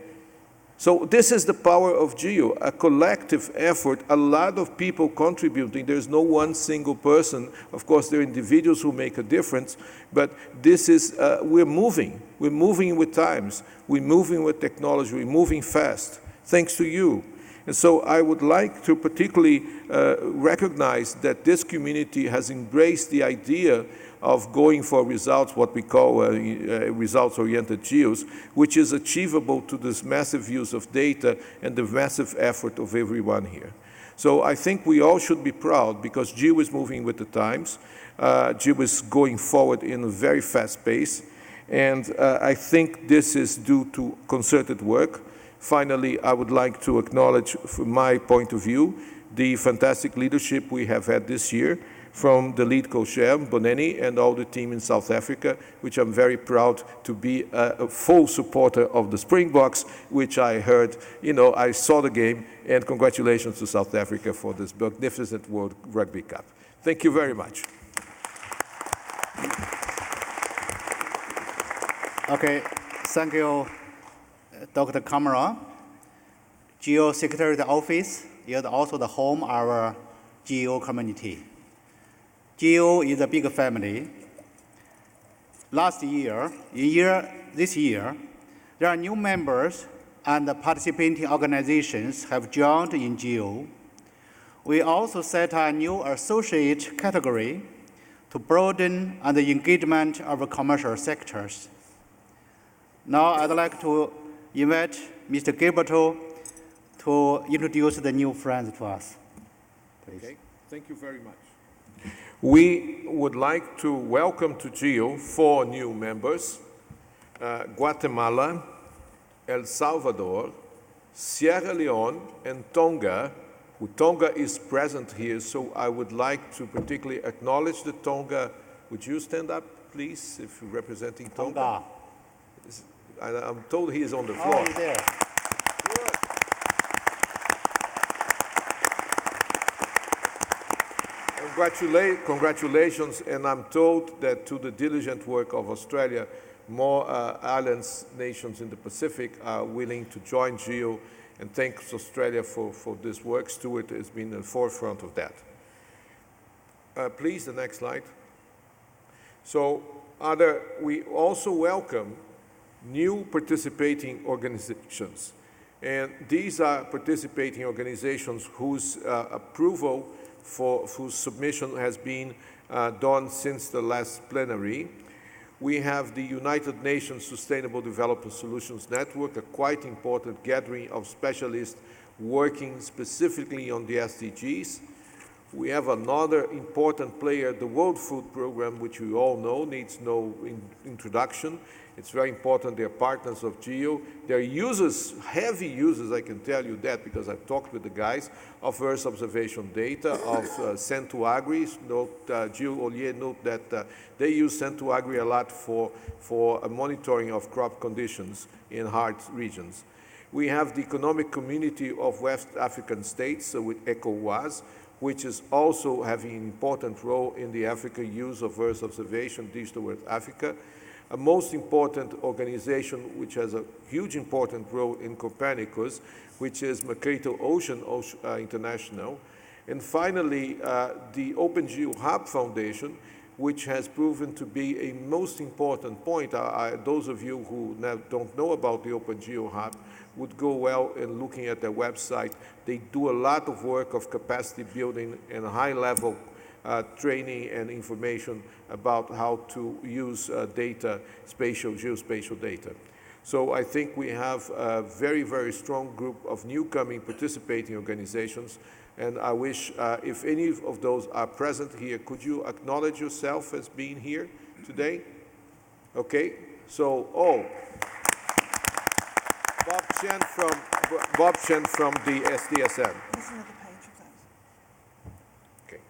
So this is the power of GEO, a collective effort, a lot of people contributing. There's no one single person. Of course, there are individuals who make a difference, but this is, we're moving. We're moving with times. We're moving with technology. We're moving fast. Thanks to you. And so I would like to particularly recognize that this community has embraced the idea of going for results, what we call results-oriented GEOs, which is achievable to this massive use of data and the massive effort of everyone here. So I think we all should be proud because GEO is moving with the times. GEO is going forward in a very fast pace. And I think this is due to concerted work. Finally, I would like to acknowledge, from my point of view, the fantastic leadership we have had this year from the lead co-chair, Boneni, and all the team in South Africa, which I'm very proud to be a full supporter of the Springboks, which I heard, I saw the game, and congratulations to South Africa for this magnificent World Rugby Cup. Thank you very much. Okay, thank you, Dr. Kamara. GEO Secretariat Office is also the home of our GEO community. GEO is a big family. This year, there are new members and participating organizations have joined in GEO. We also set a new associate category to broaden the engagement of commercial sectors. Now I'd like to invite Mr. Gilberto to introduce the new friends to us. Please. Okay, thank you very much. We would like to welcome to GEO 4 new members, Guatemala, El Salvador, Sierra Leone, and Tonga. Tonga is present here, so I would like to particularly acknowledge the Tonga. Would you stand up, please, if you're representing Tonga? I'm told he is on the floor. Oh, he's there. Congratulations, and I'm told that to the diligent work of Australia, more islands, nations in the Pacific are willing to join GEO And thanks Australia for this work. Stuart has been at the forefront of that. Please, the next slide. So we also welcome new participating organizations. And these are participating organizations whose approval whose submission has been done since the last plenary. We have the United Nations Sustainable Development Solutions Network, a quite important gathering of specialists working specifically on the SDGs. We have another important player, the World Food Programme, which we all know needs no introduction. It's very important. They're partners of GEO. They're users, heavy users, I can tell you that because I've talked with the guys, of Earth observation data, of Cent2Agri. Gilles Ollier note that they use Cent2Agri a lot for monitoring of crop conditions in hard regions. We have the Economic Community of West African States with ECOWAS, which is also having an important role in the Africa use of Earth observation, Digital Earth Africa. A most important organization which has a huge important role in Copernicus, which is Mercator Ocean International. And finally, the OpenGeo Hub Foundation, which has proven to be a most important point. Those of you who don't know about the OpenGeo Hub would go well in looking at their website. They do a lot of work of capacity building and high-level training and information about how to use data, geospatial data. So I think we have a very, very strong group of newcoming participating organizations. And I wish, if any of those are present here, could you acknowledge yourself as being here today? Okay, so, Bob Chen from the SDSN. There's another page of those. Okay.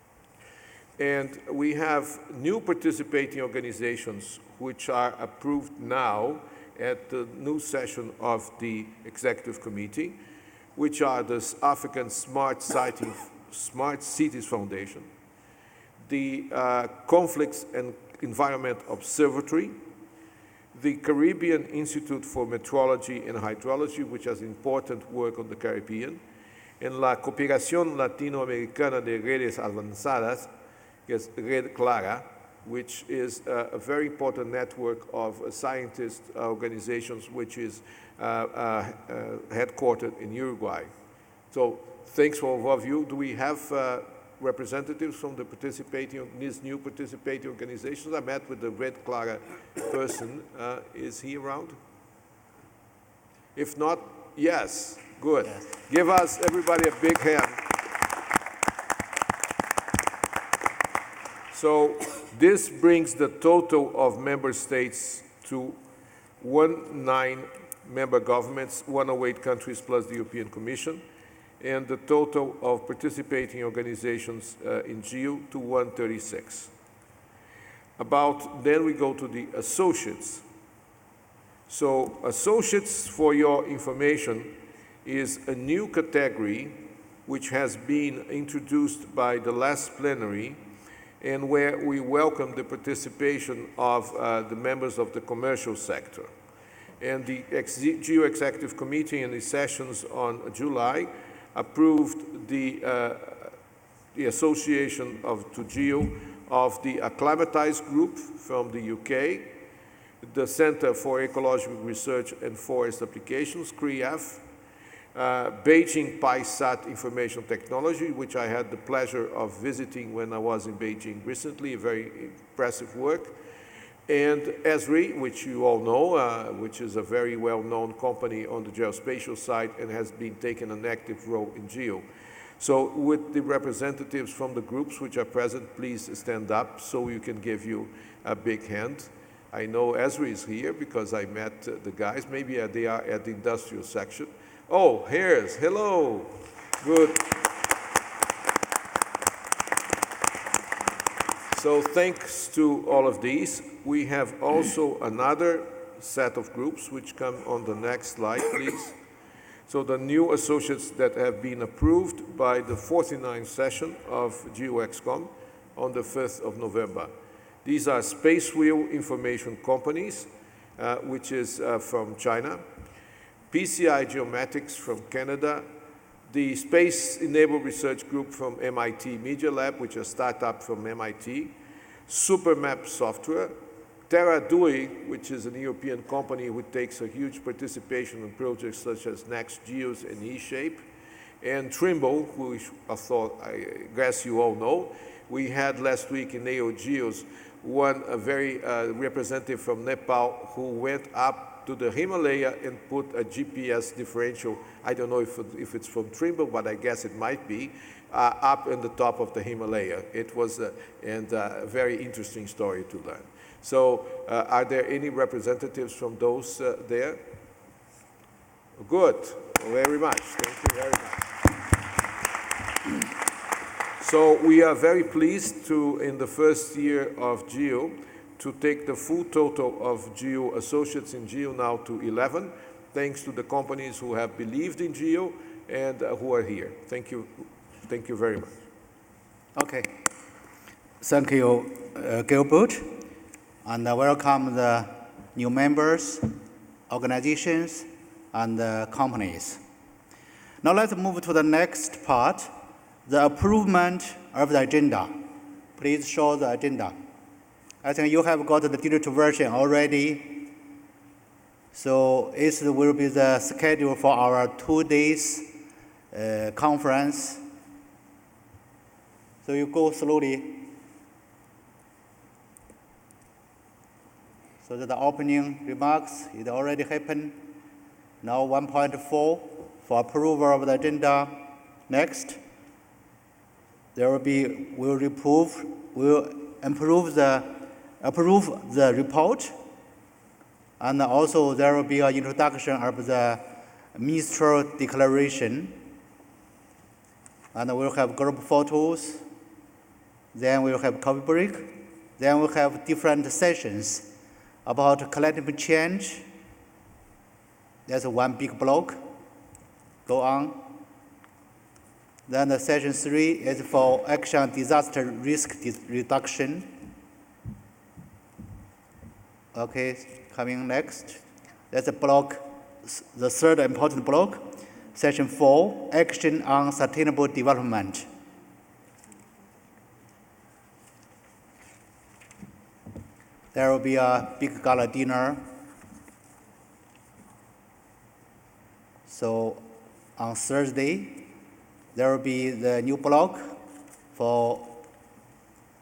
And we have new participating organizations which are approved now at the new session of the Executive Committee, which are the African Smart Cities Foundation, the Conflicts and Environment Observatory, the Caribbean Institute for Meteorology and Hydrology, which has important work on the Caribbean, and la Cooperación Latinoamericana de Redes Avanzadas, is Red Clara, which is a very important network of scientist organizations, which is headquartered in Uruguay. So thanks for all of you. Do we have representatives from the these new participating organizations? I met with the Red Clara person. Is he around? If not, yes, good. Yes. Give us, everybody, a big hand. So this brings the total of member states to 19 member governments, 108 countries plus the European Commission, and the total of participating organizations in GEO to 136. Then we go to the associates. So associates, for your information, is a new category which has been introduced by the last plenary, and where we welcome the participation of the members of the commercial sector. And the GEO Executive Committee in the sessions on July approved the association to GEO of the Acclimatized Group from the UK, the Center for Ecological Research and Forest Applications, CREAF, Beijing PISAT Information Technology, which I had the pleasure of visiting when I was in Beijing recently, a very impressive work, and ESRI, which you all know, which is a very well-known company on the geospatial side and has been taking an active role in GEO. So with the representatives from the groups which are present, please stand up so we can give you a big hand. I know ESRI is here because I met the guys. Maybe they are at the industrial section. Oh, here's, hello, good. So thanks to all of these, we have also another set of groups which come on the next slide, please. So the new associates that have been approved by the 49th session of GeoXCom on the 5th of November. These are Space Wheel Information Companies, which is from China. PCI Geomatics from Canada, the Space Enabled Research Group from MIT Media Lab, which is a startup from MIT, Supermap Software, TerraDui, which is an European company which takes a huge participation in projects such as Next Geos and eShape, and Trimble, who I guess you all know. We had last week in AO Geos a very representative from Nepal who went up to the Himalaya and put a GPS differential. I don't know if it's from Trimble, but I guess it might be, up in the top of the Himalaya. It was a very interesting story to learn. So are there any representatives from those there? Good, very much, thank you very much. So we are very pleased to, in the first year of GEO, to take the full total of GEO associates in GEO now to 11, thanks to the companies who have believed in GEO and who are here. Thank you very much. Okay, thank you, Gilbert, and welcome the new members, organizations, and companies. Now let's move to the next part, the approval of the agenda. Please show the agenda. I think you have got the digital version already. So it will be the schedule for our 2 days conference. So you go slowly. So that the opening remarks, it already happened. Now 1.4 for approval of the agenda. Next, there will be, we'll approve the report, and also there will be an introduction of the ministerial declaration, and we'll have group photos, then we'll have coffee break, then we'll have different sessions about climate change. That's one big block. Go on. Then the session 3 is for action disaster risk reduction. Okay, coming next. That's a block, the third important block. Session 4, action on sustainable development. There will be a big gala dinner. So on Thursday, there will be the new block for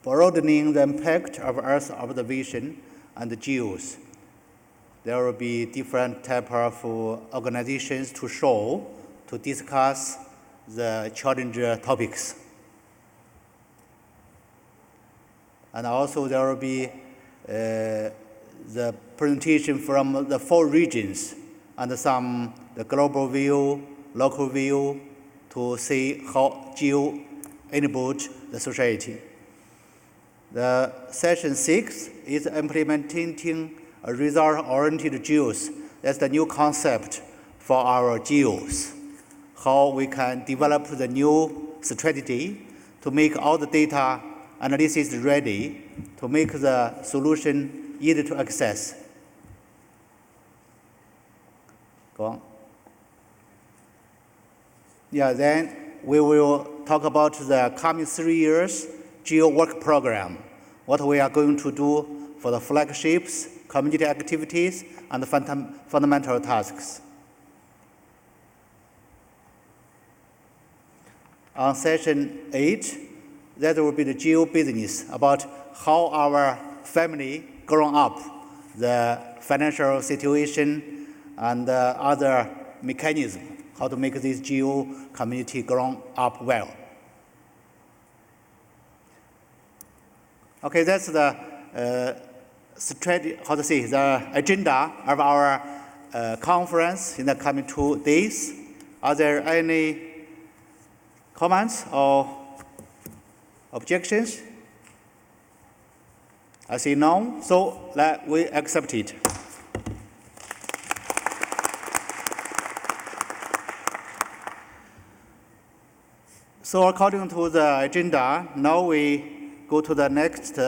broadening the impact of Earth observation and the GEOs. There will be different type of organizations to show, to discuss the challenge topics. And also there will be the presentation from the 4 regions and the global view, local view, to see how GEO enabled the society. The session 6 is implementing a result-oriented GEOs. That's the new concept for our GEOs. How we can develop the new strategy to make all the data analysis ready, to make the solution easy to access. Go on. Yeah, then we will talk about the coming 3 years GEO work program, what we are going to do for the flagships, community activities, and fundamental tasks. On session 8, that will be the GEO business, about how our family grown up, the financial situation, and other mechanisms, how to make this GEO community grown up well. Okay, that's the strategy, the agenda of our conference in the coming 2 days. Are there any comments or objections? I see none, so we accept it. So according to the agenda, now we go to the next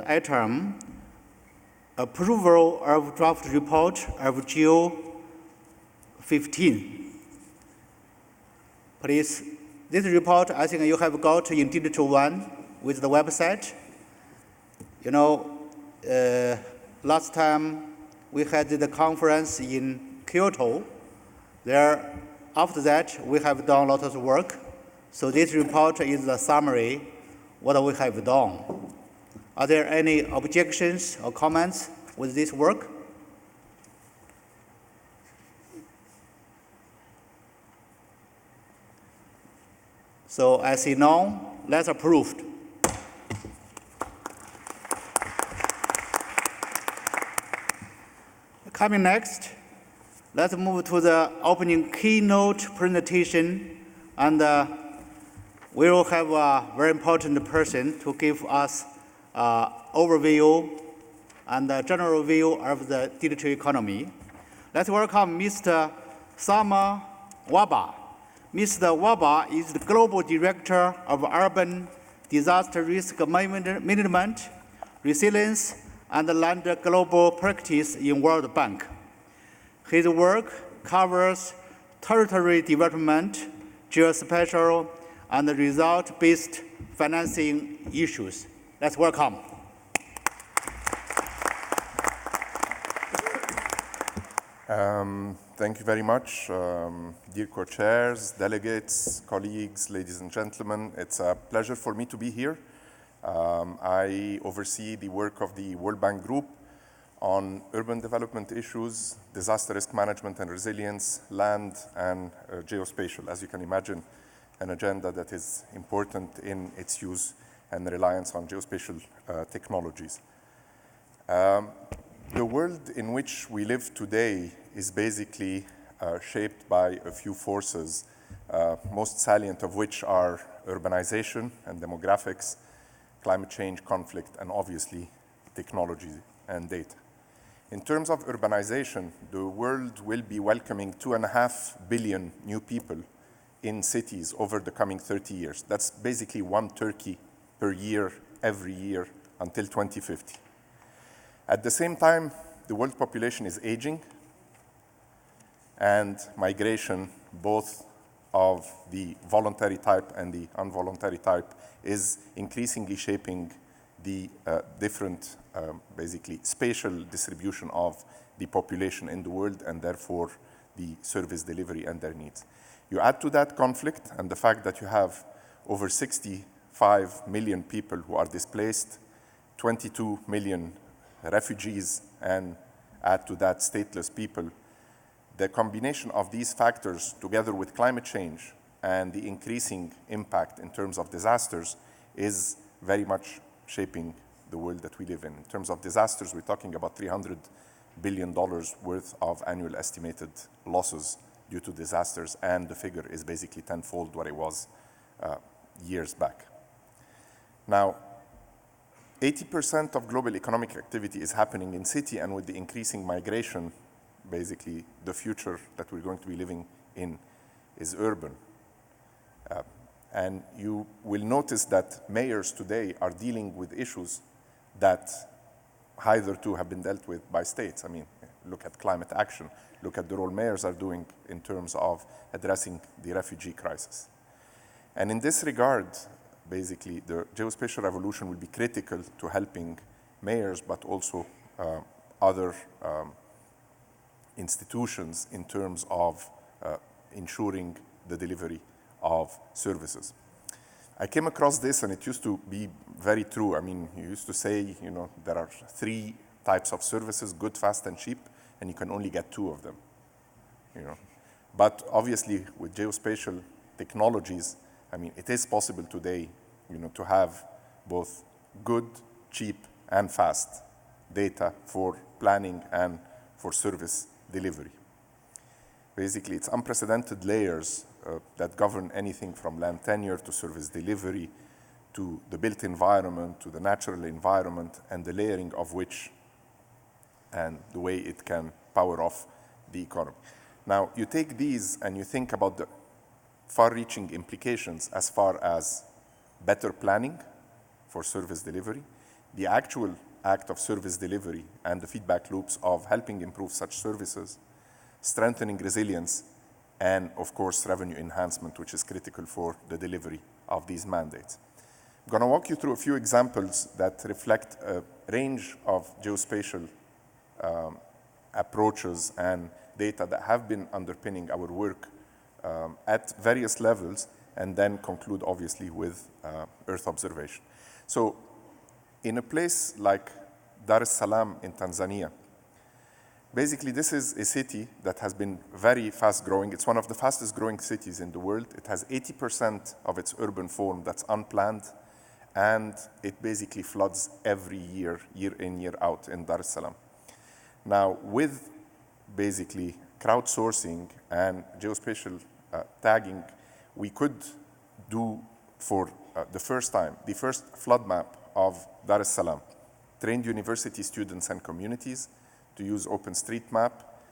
item, approval of draft report of GEO 15. Please, this report, I think you have got in digital one with the website. You know, last time we had the conference in Kyoto. There, after that, we have done a lot of work. So this report is the summary what we have done. Are there any objections or comments with this work? So I see none. That's approved. Coming next, let's move to the opening keynote presentation, and we will have a very important person to give us an overview and a general view of the digital economy. Let's welcome Mr. Sama Waba. Mr. Waba is the Global Director of Urban Disaster Risk Management, Resilience, and Land Global Practice in World Bank. His work covers territory development, geospatial, and result-based financing issues. Let's welcome. Thank you very much, dear co-chairs, delegates, colleagues, ladies and gentlemen. It's a pleasure for me to be here. I oversee the work of the World Bank Group on urban development issues, disaster risk management and resilience, land, and geospatial. As you can imagine, an agenda that is important in its use and reliance on geospatial technologies. The world in which we live today is basically shaped by a few forces, most salient of which are urbanization and demographics, climate change, conflict, and obviously technology and data. In terms of urbanization, the world will be welcoming 2.5 billion new people in cities over the coming 30 years. That's basically one Turkey per year, every year, until 2050. At the same time, the world population is aging, and migration, both of the voluntary type and the involuntary type, is increasingly shaping the different, basically, spatial distribution of the population in the world, and therefore the service delivery and their needs. You add to that conflict and the fact that you have over 65 million people who are displaced, 22 million refugees, and add to that stateless people. The combination of these factors, together with climate change and the increasing impact in terms of disasters, is very much shaping the world that we live in. In terms of disasters, we're talking about $300 billion worth of annual estimated losses due to disasters, and the figure is basically tenfold what it was years back. Now, 80% of global economic activity is happening in city, and with the increasing migration, basically the future that we're going to be living in is urban. And you will notice that mayors today are dealing with issues that hitherto have been dealt with by states. I mean, look at climate action, look at the role mayors are doing in terms of addressing the refugee crisis. And in this regard, basically, the geospatial revolution will be critical to helping mayors, but also other institutions in terms of ensuring the delivery of services. I came across this, and it used to be very true. I mean, you used to say, you know, there are 3 types of services: good, fast, and cheap, and you can only get 2 of them. You know, but obviously, with geospatial technologies, I mean, it is possible today, you know, to have both good, cheap, and fast data for planning and for service delivery. Basically, it's unprecedented layers that govern anything from land tenure to service delivery to the built environment to the natural environment, and the layering of which and the way it can power off the economy. Now, you take these and you think about the far-reaching implications as far as better planning for service delivery, the actual act of service delivery and the feedback loops of helping improve such services, strengthening resilience, and of course revenue enhancement, which is critical for the delivery of these mandates. I'm going to walk you through a few examples that reflect a range of geospatial approaches and data that have been underpinning our work at various levels, and then conclude obviously with Earth observation. So in a place like Dar es Salaam in Tanzania, basically this is a city that has been very fast growing. It's one of the fastest growing cities in the world. It has 80% of its urban form that's unplanned, and it basically floods every year, year in, year out in Dar es Salaam. Now, with basically crowdsourcing and geospatial tagging, we could do for the first time, the first flood map of Dar es Salaam, trained university students and communities to use OpenStreetMap.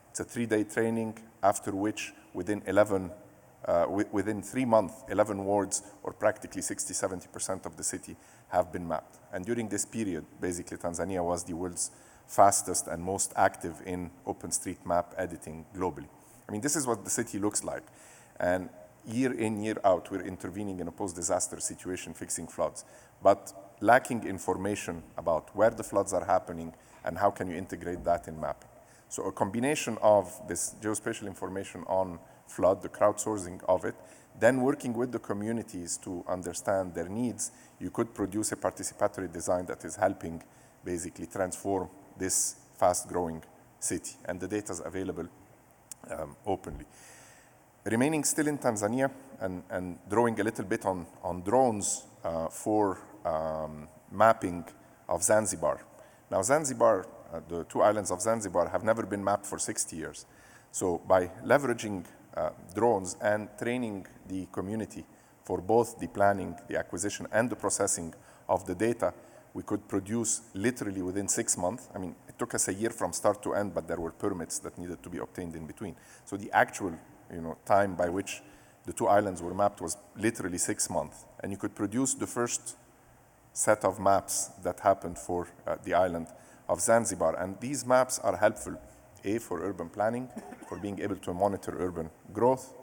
It's a 3-day training, after which within 3 months, 11 wards, or practically 60–70% of the city have been mapped. And during this period, basically Tanzania was the world's fastest and most active in OpenStreetMap editing globally. I mean, this is what the city looks like. And year in, year out, we're intervening in a post-disaster situation, fixing floods, but lacking information about where the floods are happening and how can you integrate that in mapping. So a combination of this geospatial information on flood, the crowdsourcing of it, then working with the communities to understand their needs, you could produce a participatory design that is helping basically transform this fast-growing city. And the data is available openly. Remaining still in Tanzania and drawing a little bit on drones for mapping of Zanzibar. Now Zanzibar, the 2 islands of Zanzibar have never been mapped for 60 years. So by leveraging drones and training the community for both the planning, the acquisition, and the processing of the data, we could produce literally within 6 months. I mean, it took us a year from start to end, but there were permits that needed to be obtained in between. So the actual time by which the 2 islands were mapped was literally 6 months. And you could produce the first set of maps that happened for the island of Zanzibar. And these maps are helpful, A, for urban planning, for being able to monitor urban growth,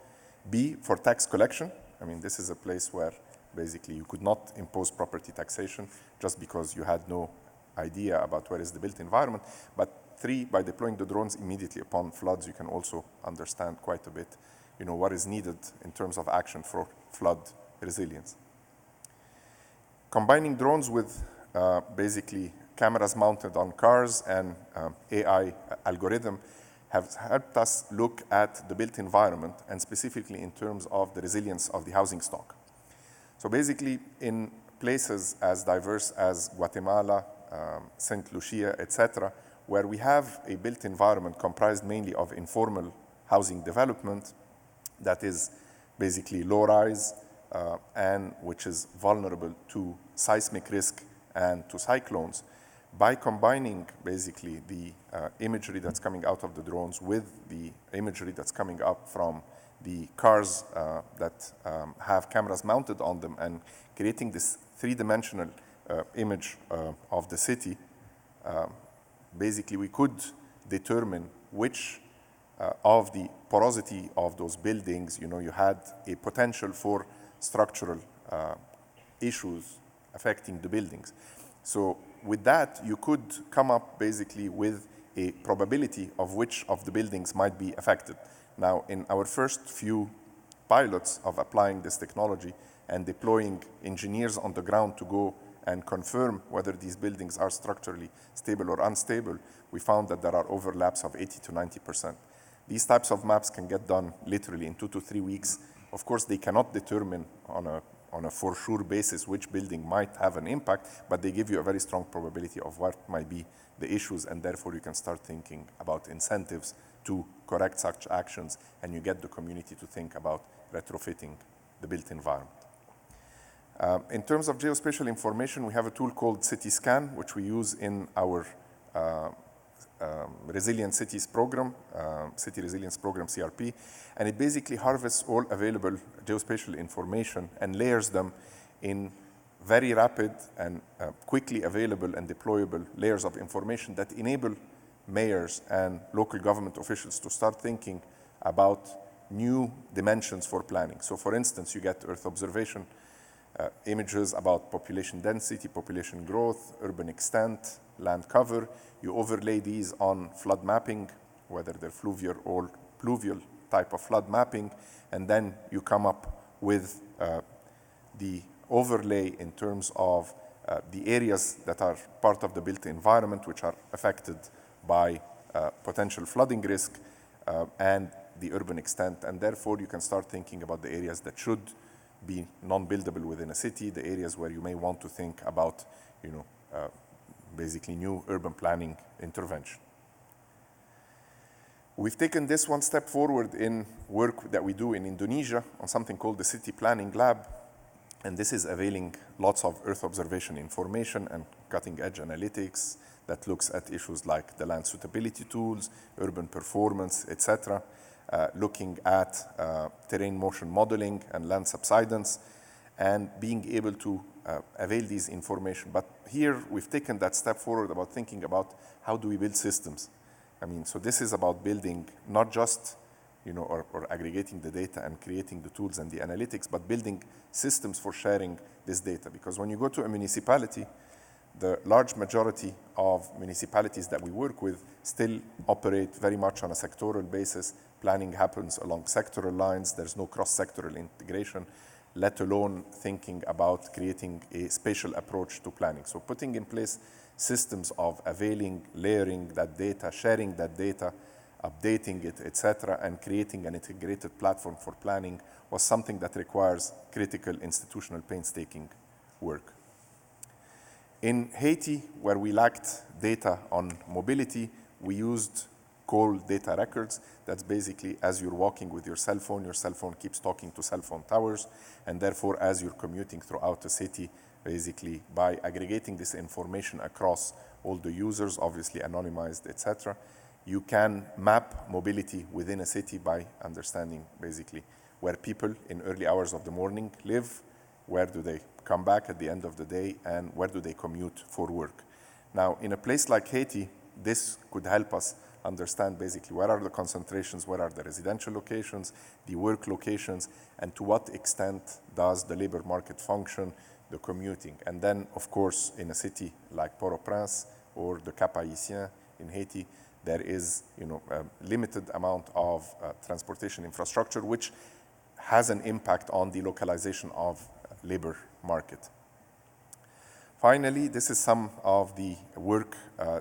B, for tax collection. I mean, this is a place where basically you could not impose property taxation just because you had no idea about where is the built environment. But 3, by deploying the drones immediately upon floods, you can also understand quite a bit, what is needed in terms of action for flood resilience. Combining drones with basically cameras mounted on cars and AI algorithm have helped us look at the built environment, and specifically in terms of the resilience of the housing stock. So basically, in places as diverse as Guatemala, St. Lucia, etc., where we have a built environment comprised mainly of informal housing development that is basically low-rise and which is vulnerable to seismic risk and to cyclones, by combining basically the imagery that's coming out of the drones with the imagery that's coming up from the cars that have cameras mounted on them, and creating this 3-dimensional image of the city, basically we could determine which of the porosity of those buildings, you had a potential for structural issues affecting the buildings. So with that, you could come up basically with a probability of which of the buildings might be affected. Now, in our first few pilots of applying this technology and deploying engineers on the ground to go and confirm whether these buildings are structurally stable or unstable, we found that there are overlaps of 80 to 90%. These types of maps can get done literally in 2 to 3 weeks. Of course, they cannot determine on a for sure basis which building might have an impact, but they give you a very strong probability of what might be the issues, and therefore you can start thinking about incentives to correct such actions, and you get the community to think about retrofitting the built environment. In terms of geospatial information, we have a tool called CityScan, which we use in our Resilient Cities program, City Resilience Program, CRP, and it basically harvests all available geospatial information and layers them in very rapid and quickly available and deployable layers of information that enable mayors and local government officials to start thinking about new dimensions for planning. So for instance, you get Earth observation images about population density, population growth, urban extent, land cover. You overlay these on flood mapping, whether they're fluvial or pluvial type of flood mapping, and then you come up with the overlay in terms of the areas that are part of the built environment, which are affected by potential flooding risk, and the urban extent. And therefore, you can start thinking about the areas that should be non-buildable within a city, the areas where you may want to think about, basically new urban planning intervention. We've taken this one step forward in work that we do in Indonesia on something called the City Planning Lab. And this is availing lots of Earth observation information and cutting-edge analytics that looks at issues like the land suitability tools, urban performance, etc., looking at terrain motion modeling and land subsidence, and being able to avail these information. But here we've taken that step forward about thinking about how do we build systems. I mean, so this is about building not just or aggregating the data and creating the tools and the analytics, but building systems for sharing this data. Because when you go to a municipality, the large majority of municipalities that we work with still operate very much on a sectoral basis. Planning happens along sectoral lines. There's no cross-sectoral integration, let alone thinking about creating a spatial approach to planning. So putting in place systems of availing, layering that data, sharing that data, updating it, etc., and creating an integrated platform for planning was something that requires critical institutional painstaking work. In Haiti, where we lacked data on mobility, we used coal data records. That's basically as you're walking with your cell phone keeps talking to cell phone towers, and therefore as you're commuting throughout the city, basically by aggregating this information across all the users, obviously anonymized, etc., you can map mobility within a city by understanding basically where people in early hours of the morning live, where do they come back at the end of the day, and where do they commute for work. Now, in a place like Haiti, this could help us understand basically where are the concentrations, where are the residential locations, the work locations, and to what extent does the labor market function, the commuting. And then, of course, in a city like Port-au-Prince or the Cap-Haïtien in Haiti, there is a limited amount of transportation infrastructure, which has an impact on the localization of labor market. Finally, this is some of the work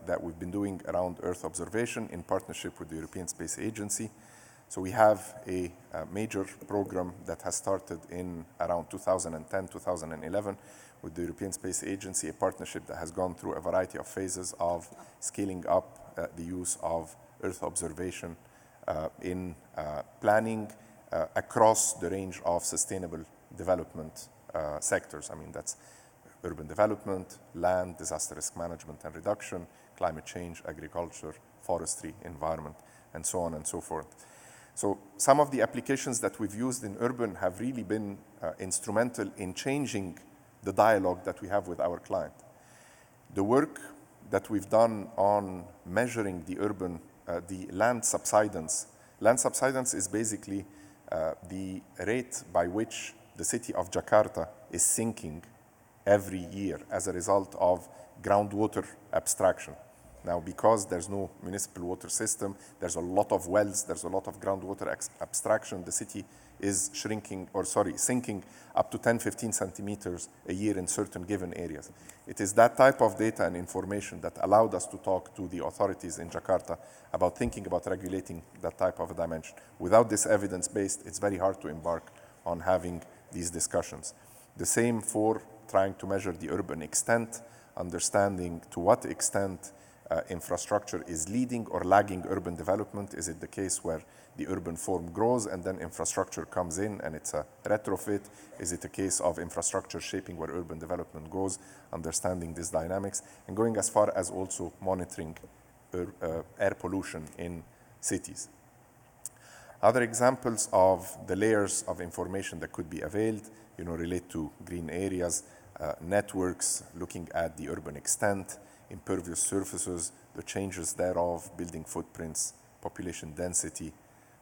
that we've been doing around Earth observation in partnership with the European Space Agency. So we have a major program that has started in around 2010, 2011 with the European Space Agency, a partnership that has gone through a variety of phases of scaling up the use of Earth observation in planning across the range of sustainable development sectors. I mean, that's urban development, land, disaster risk management and reduction, climate change, agriculture, forestry, environment, and so on and so forth. So some of the applications that we've used in urban have really been instrumental in changing the dialogue that we have with our client. The work that we've done on measuring the urban, the land subsidence. Land subsidence is basically the rate by which the city of Jakarta is sinking every year as a result of groundwater abstraction. Now, because there's no municipal water system, there's a lot of wells, there's a lot of groundwater abstraction, the city is sinking up to 10, 15 centimeters a year in certain given areas. It is that type of data and information that allowed us to talk to the authorities in Jakarta about thinking about regulating that type of a dimension. Without this evidence-based, it's very hard to embark on having these discussions. The same for trying to measure the urban extent, understanding to what extent infrastructure is leading or lagging urban development. Is it the case where the urban form grows and then infrastructure comes in and it's a retrofit? Is it a case of infrastructure shaping where urban development goes, understanding these dynamics, and going as far as also monitoring air pollution in cities? Other examples of the layers of information that could be availed, relate to green areas, networks, looking at the urban extent, impervious surfaces, the changes thereof, building footprints, population density,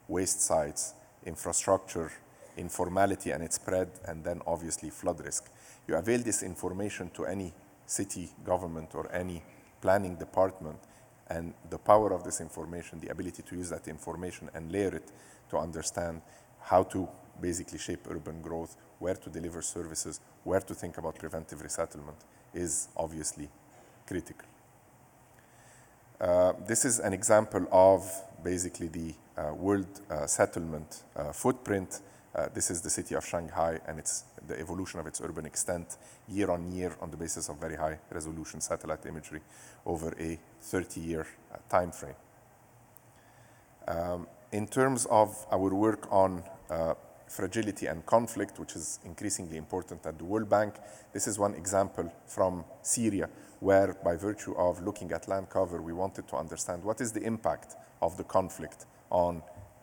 waste sites, infrastructure, informality and its spread, and then obviously flood risk. You avail this information to any city government or any planning department, and the power of this information, the ability to use that information and layer it to understand how to basically shape urban growth, where to deliver services, where to think about preventive resettlement is obviously critical. This is an example of basically the world settlement footprint. This is the city of Shanghai and it's the evolution of its urban extent year on year on the basis of very high resolution satellite imagery over a 30-year time frame. In terms of our work on fragility and conflict, which is increasingly important at the World Bank, this is one example from Syria, where by virtue of looking at land cover, we wanted to understand what is the impact of the conflict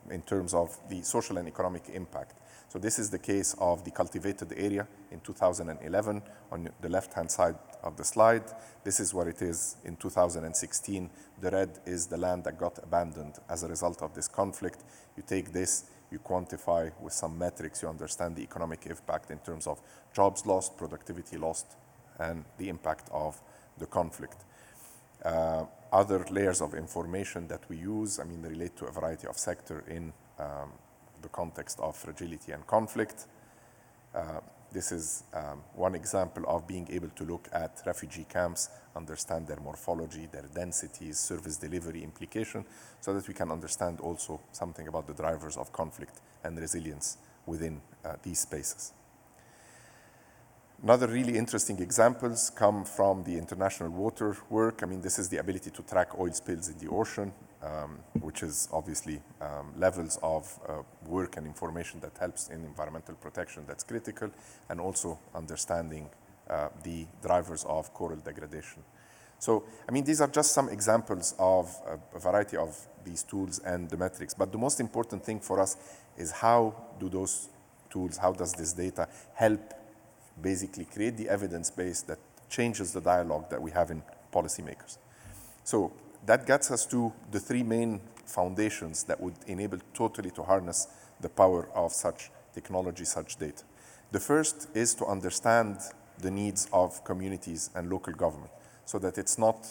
in terms of the social and economic impact. So this is the case of the cultivated area in 2011 on the left-hand side of the slide. This is what it is in 2016. The red is the land that got abandoned as a result of this conflict. You take this, you quantify with some metrics, you understand the economic impact in terms of jobs lost, productivity lost, and the impact of the conflict. Other layers of information that we use, they relate to a variety of sectors in the context of fragility and conflict. This is one example of being able to look at refugee camps, understand their morphology, their densities, service delivery implication, so that we can understand also something about the drivers of conflict and resilience within these spaces. Another really interesting examples come from the international water work. This is the ability to track oil spills in the ocean, which is obviously levels of work and information that helps in environmental protection that's critical, and also understanding the drivers of coral degradation. So, these are just some examples of a variety of these tools and the metrics, but the most important thing for us is how do those tools, how does this data help basically create the evidence base that changes the dialogue that we have in policymakers. So that gets us to the three main foundations that would enable totally to harness the power of such technology, such data. The first is to understand the needs of communities and local government, so that it's not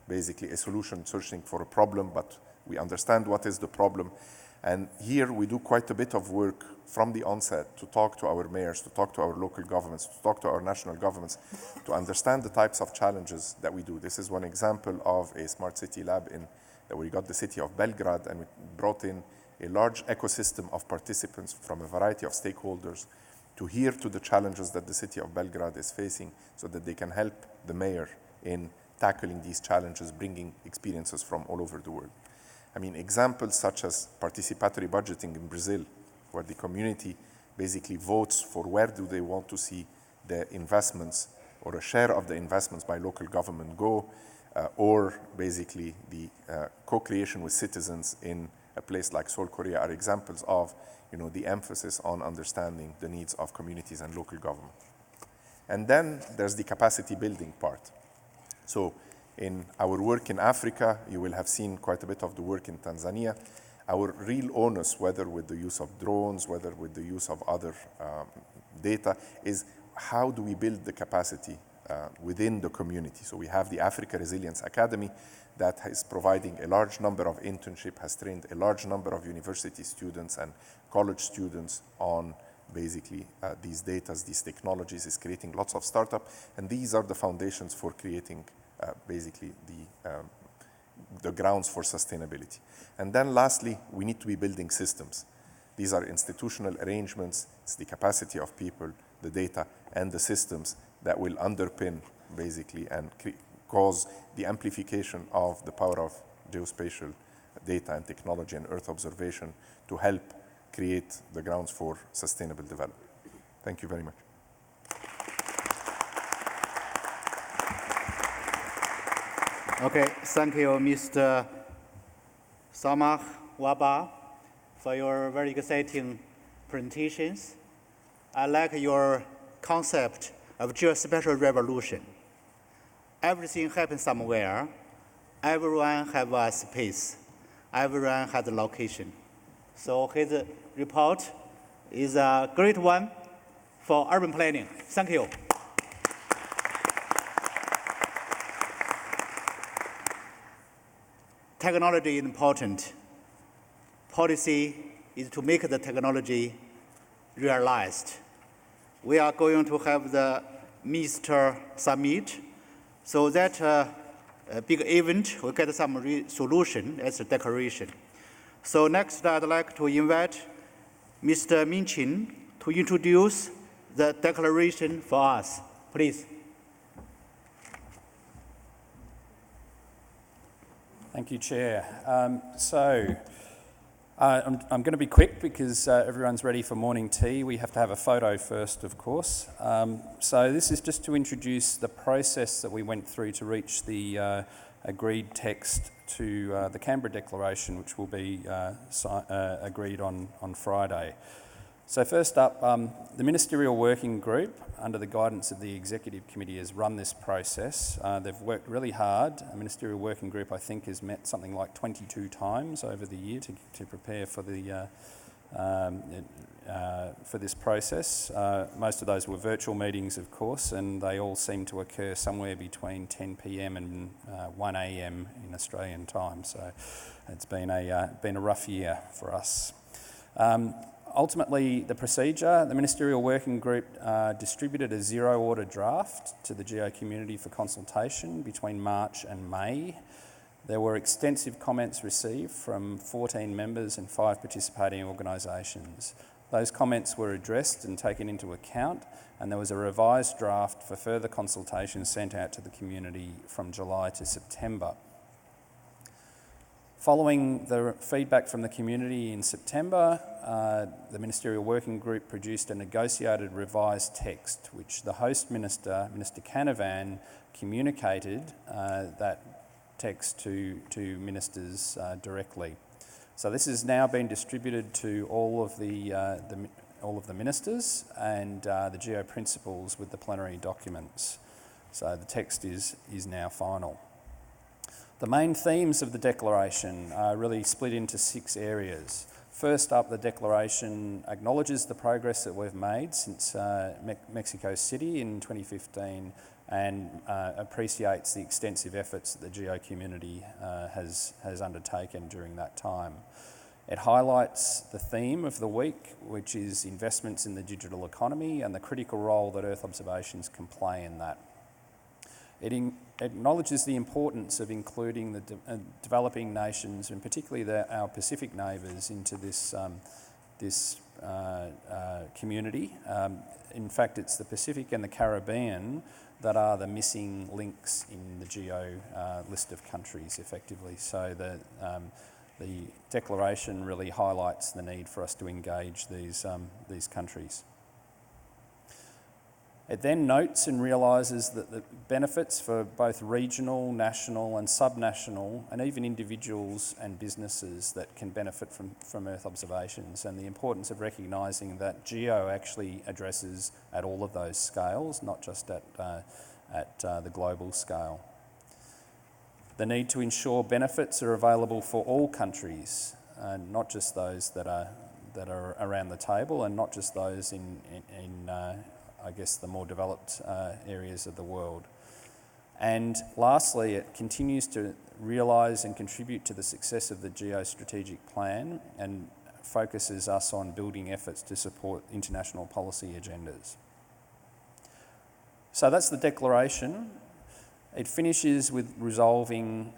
basically a solution searching for a problem, but we understand what is the problem. And here we do quite a bit of work from the onset to talk to our mayors, to talk to our local governments, to talk to our national governments, to understand the types of challenges that we do. This is one example of a smart city lab that we got the city of Belgrade, and we brought in a large ecosystem of participants from a variety of stakeholders to hear to the challenges that the city of Belgrade is facing, so that they can help the mayor in tackling these challenges, bringing experiences from all over the world. Examples such as participatory budgeting in Brazil, where the community basically votes for where do they want to see the investments or a share of the investments by local government go, or basically the co-creation with citizens in a place like Seoul, Korea, are examples of the emphasis on understanding the needs of communities and local government. And then there's the capacity building part. So in our work in Africa, you will have seen quite a bit of the work in Tanzania. Our real onus, whether with the use of drones, whether with the use of other data, is how do we build the capacity within the community. So we have the Africa Resilience Academy that is providing a large number of internships, has trained a large number of university students and college students on basically these data, these technologies, is creating lots of startups, and these are the foundations for creating basically the grounds for sustainability. And then lastly, we need to be building systems. These are institutional arrangements, it's the capacity of people, the data, and the systems that will underpin basically and cause the amplification of the power of geospatial data and technology and Earth observation to help create the grounds for sustainable development. Thank you very much. Okay, thank you, Mr. Samah Waba, for your very exciting presentations. I like your concept of geospatial revolution. Everything happens somewhere, everyone have a space, everyone has a location. So his report is a great one for urban planning. Thank you. Technology is important. Policy is to make the technology realized. We are going to have the Ministerial Summit, so that a big event will get some solution as a declaration. So next, I'd like to invite Mr. Minchin to introduce the declaration for us. Please. Thank you, Chair. I'm going to be quick because everyone's ready for morning tea. We have to have a photo first, of course. So this is just to introduce the process that we went through to reach the agreed text to the Canberra Declaration, which will be agreed on Friday. So first up, the Ministerial Working Group, under the guidance of the Executive Committee, has run this process. They've worked really hard. The Ministerial Working Group, I think, has met something like 22 times over the year to prepare for this process. Most of those were virtual meetings, of course, and they all seem to occur somewhere between 10 p.m. and 1 a.m. in Australian time. So it's been a rough year for us. Ultimately, the procedure, the Ministerial Working Group distributed a zero-order draft to the GEO community for consultation between March and May. There were extensive comments received from 14 members and 5 participating organisations. Those comments were addressed and taken into account, and there was a revised draft for further consultation sent out to the community from July to September. Following the feedback from the community in September, the Ministerial Working Group produced a negotiated revised text, which the host minister, Minister Canavan, communicated that text to ministers directly. So this has now been distributed to all of the ministers and the GEO principals with the plenary documents. So the text is now final. The main themes of the declaration are really split into 6 areas. First up, the declaration acknowledges the progress that we've made since Mexico City in 2015 and appreciates the extensive efforts that the GEO community has undertaken during that time. It highlights the theme of the week, which is investments in the digital economy and the critical role that Earth observations can play in that. It acknowledges the importance of including the developing nations, and particularly our Pacific neighbours, into this community. In fact, it's the Pacific and the Caribbean that are the missing links in the GEO list of countries, effectively. So the declaration really highlights the need for us to engage these countries. It then notes and realises that the benefits for both regional, national and subnational, and even individuals and businesses that can benefit from Earth observations, and the importance of recognising that GEO actually addresses at all of those scales, not just at the global scale. The need to ensure benefits are available for all countries, not just those that are around the table, and not just those in I guess, the more developed areas of the world. And lastly, it continues to realise and contribute to the success of the GEO strategic plan and focuses us on building efforts to support international policy agendas. So that's the declaration. It finishes with resolving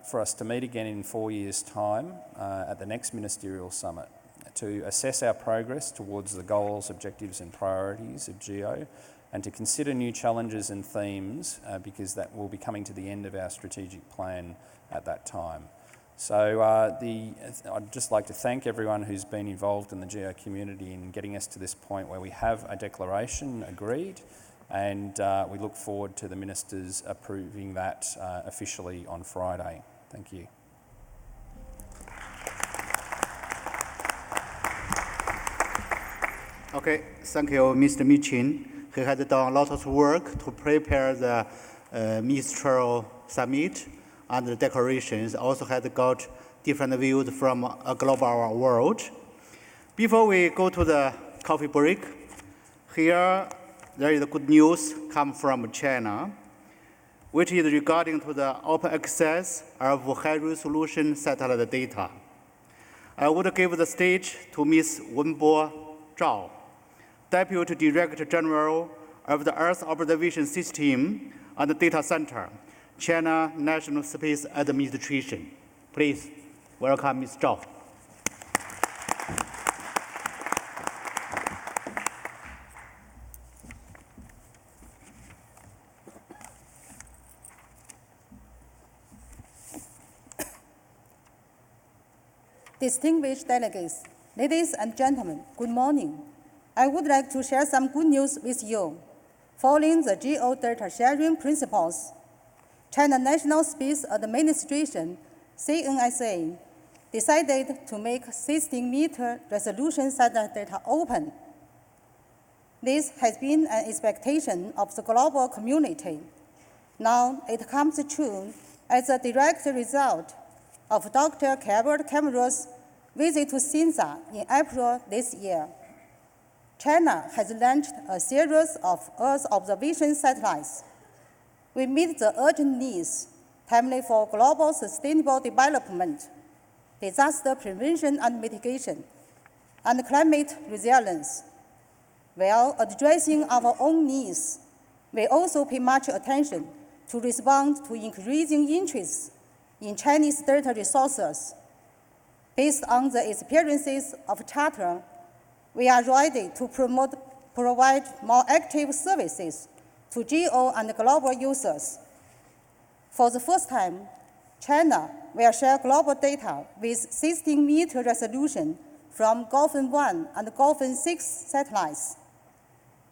for us to meet again in 4 years' time at the next Ministerial Summit, to assess our progress towards the goals, objectives and priorities of GEO, and to consider new challenges and themes because that will be coming to the end of our strategic plan at that time. So I'd just like to thank everyone who's been involved in the GEO community in getting us to this point where we have a declaration agreed, and we look forward to the ministers approving that officially on Friday. Thank you. Okay, thank you, Mr. Michin. He has done a lot of work to prepare the Ministerial Summit and the declarations also has got different views from a global world. Before we go to the coffee break, here there is good news come from China, which is regarding to the open access of high-resolution satellite data. I would give the stage to Ms. Wenbo Zhao, Deputy Director General of the Earth Observation System and Data Center, China National Space Administration. Please welcome Ms. Zhao. Distinguished delegates, ladies and gentlemen, good morning. I would like to share some good news with you. Following the GEO data sharing principles, China National Space Administration, CNSA, decided to make 16-meter resolution satellite data open. This has been an expectation of the global community. Now it comes true as a direct result of Dr. Cameron's visit to Sendai in April this year. China has launched a series of Earth observation satellites. We meet the urgent needs, timely for global sustainable development, disaster prevention and mitigation, and climate resilience. While addressing our own needs, we also pay much attention to respond to increasing interests in Chinese data resources. Based on the experiences of Charter, we are ready to provide more active services to GEO and global users. For the first time, China will share global data with 16-meter resolution from Golfin 1 and Golfin 6 satellites.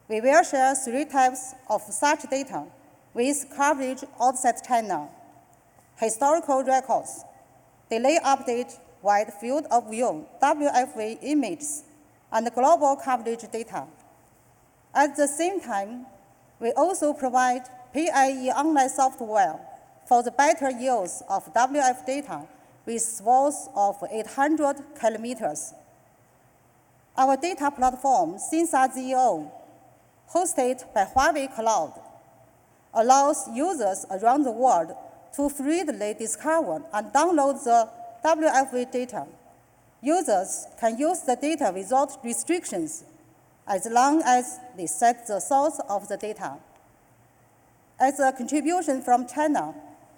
We will share 3 types of such data with coverage outside China: historical records, delay update, wide field of view, WFV images, and global coverage data. At the same time, we also provide PIE online software for the better use of WF data with swaths of 800 kilometers. Our data platform, Sendai GEO, hosted by Huawei Cloud, allows users around the world to freely discover and download the WFV data. Users can use the data without restrictions as long as they set the source of the data. As a contribution from China,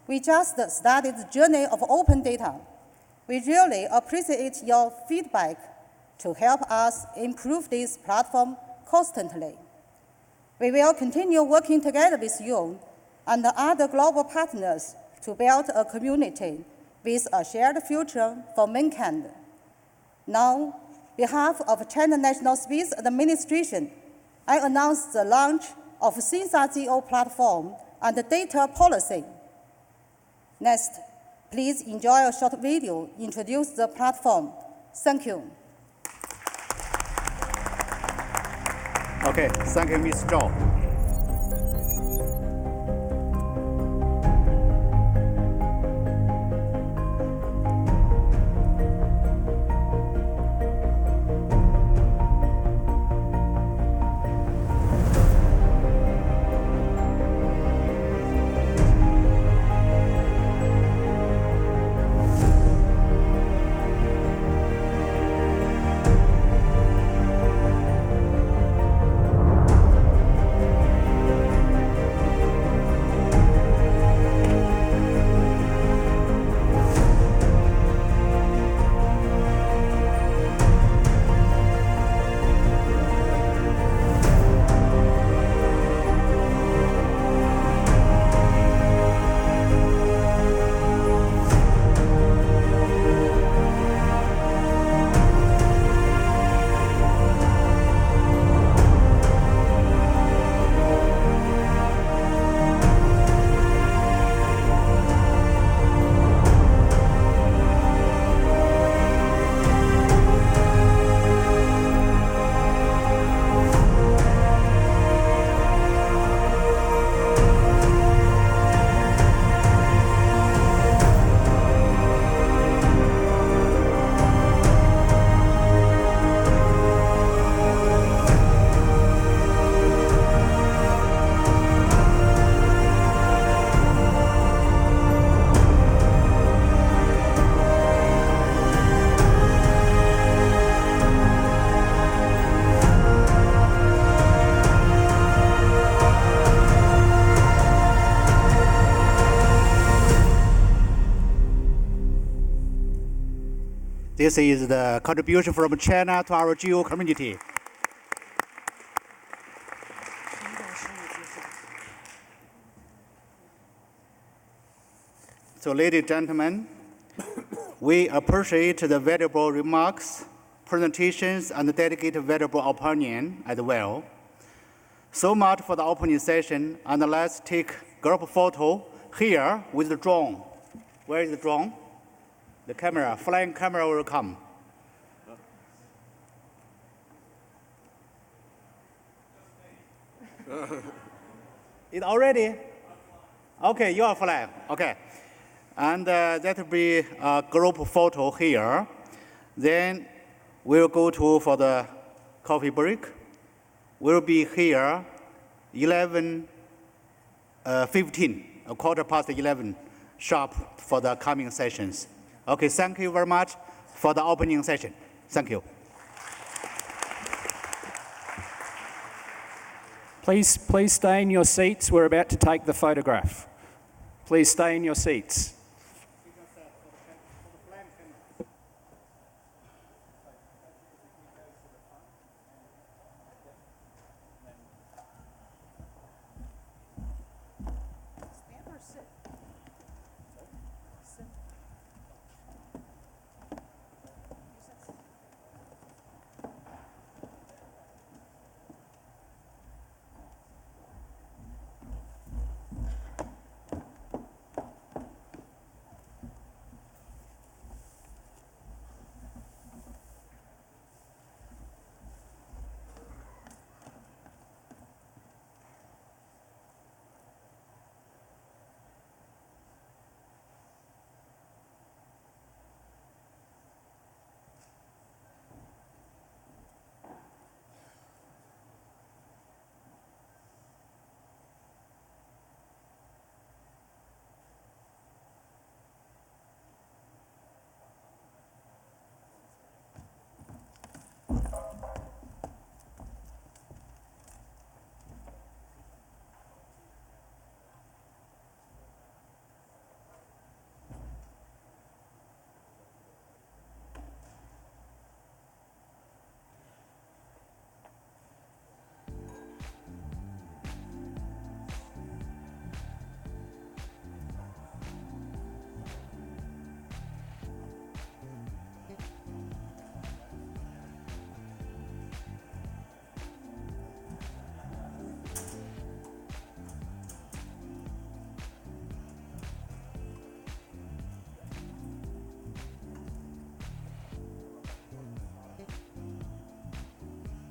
we just started the journey of open data. We really appreciate your feedback to help us improve this platform constantly. We will continue working together with you and other global partners to build a community with a shared future for mankind. Now, on behalf of China National Space Administration, I announce the launch of Sendai GEO platform and data policy. Next, please enjoy a short video introduce the platform. Thank you. Okay, thank you, Ms. Zhao. This is the contribution from China to our GEO community. So, ladies and gentlemen, we appreciate the valuable remarks, presentations, and dedicated valuable opinion as well. So much for the opening session, and let's take group photo here with the drone. Where is the drone? The camera, flying camera will come. It already? Okay, you are flying, okay. And that will be a group photo here. Then we'll go for the coffee break. We'll be here 11:15, a quarter past 11 sharp for the coming sessions. Okay, thank you very much for the opening session. Thank you. Please stay in your seats. We're about to take the photograph. Please stay in your seats.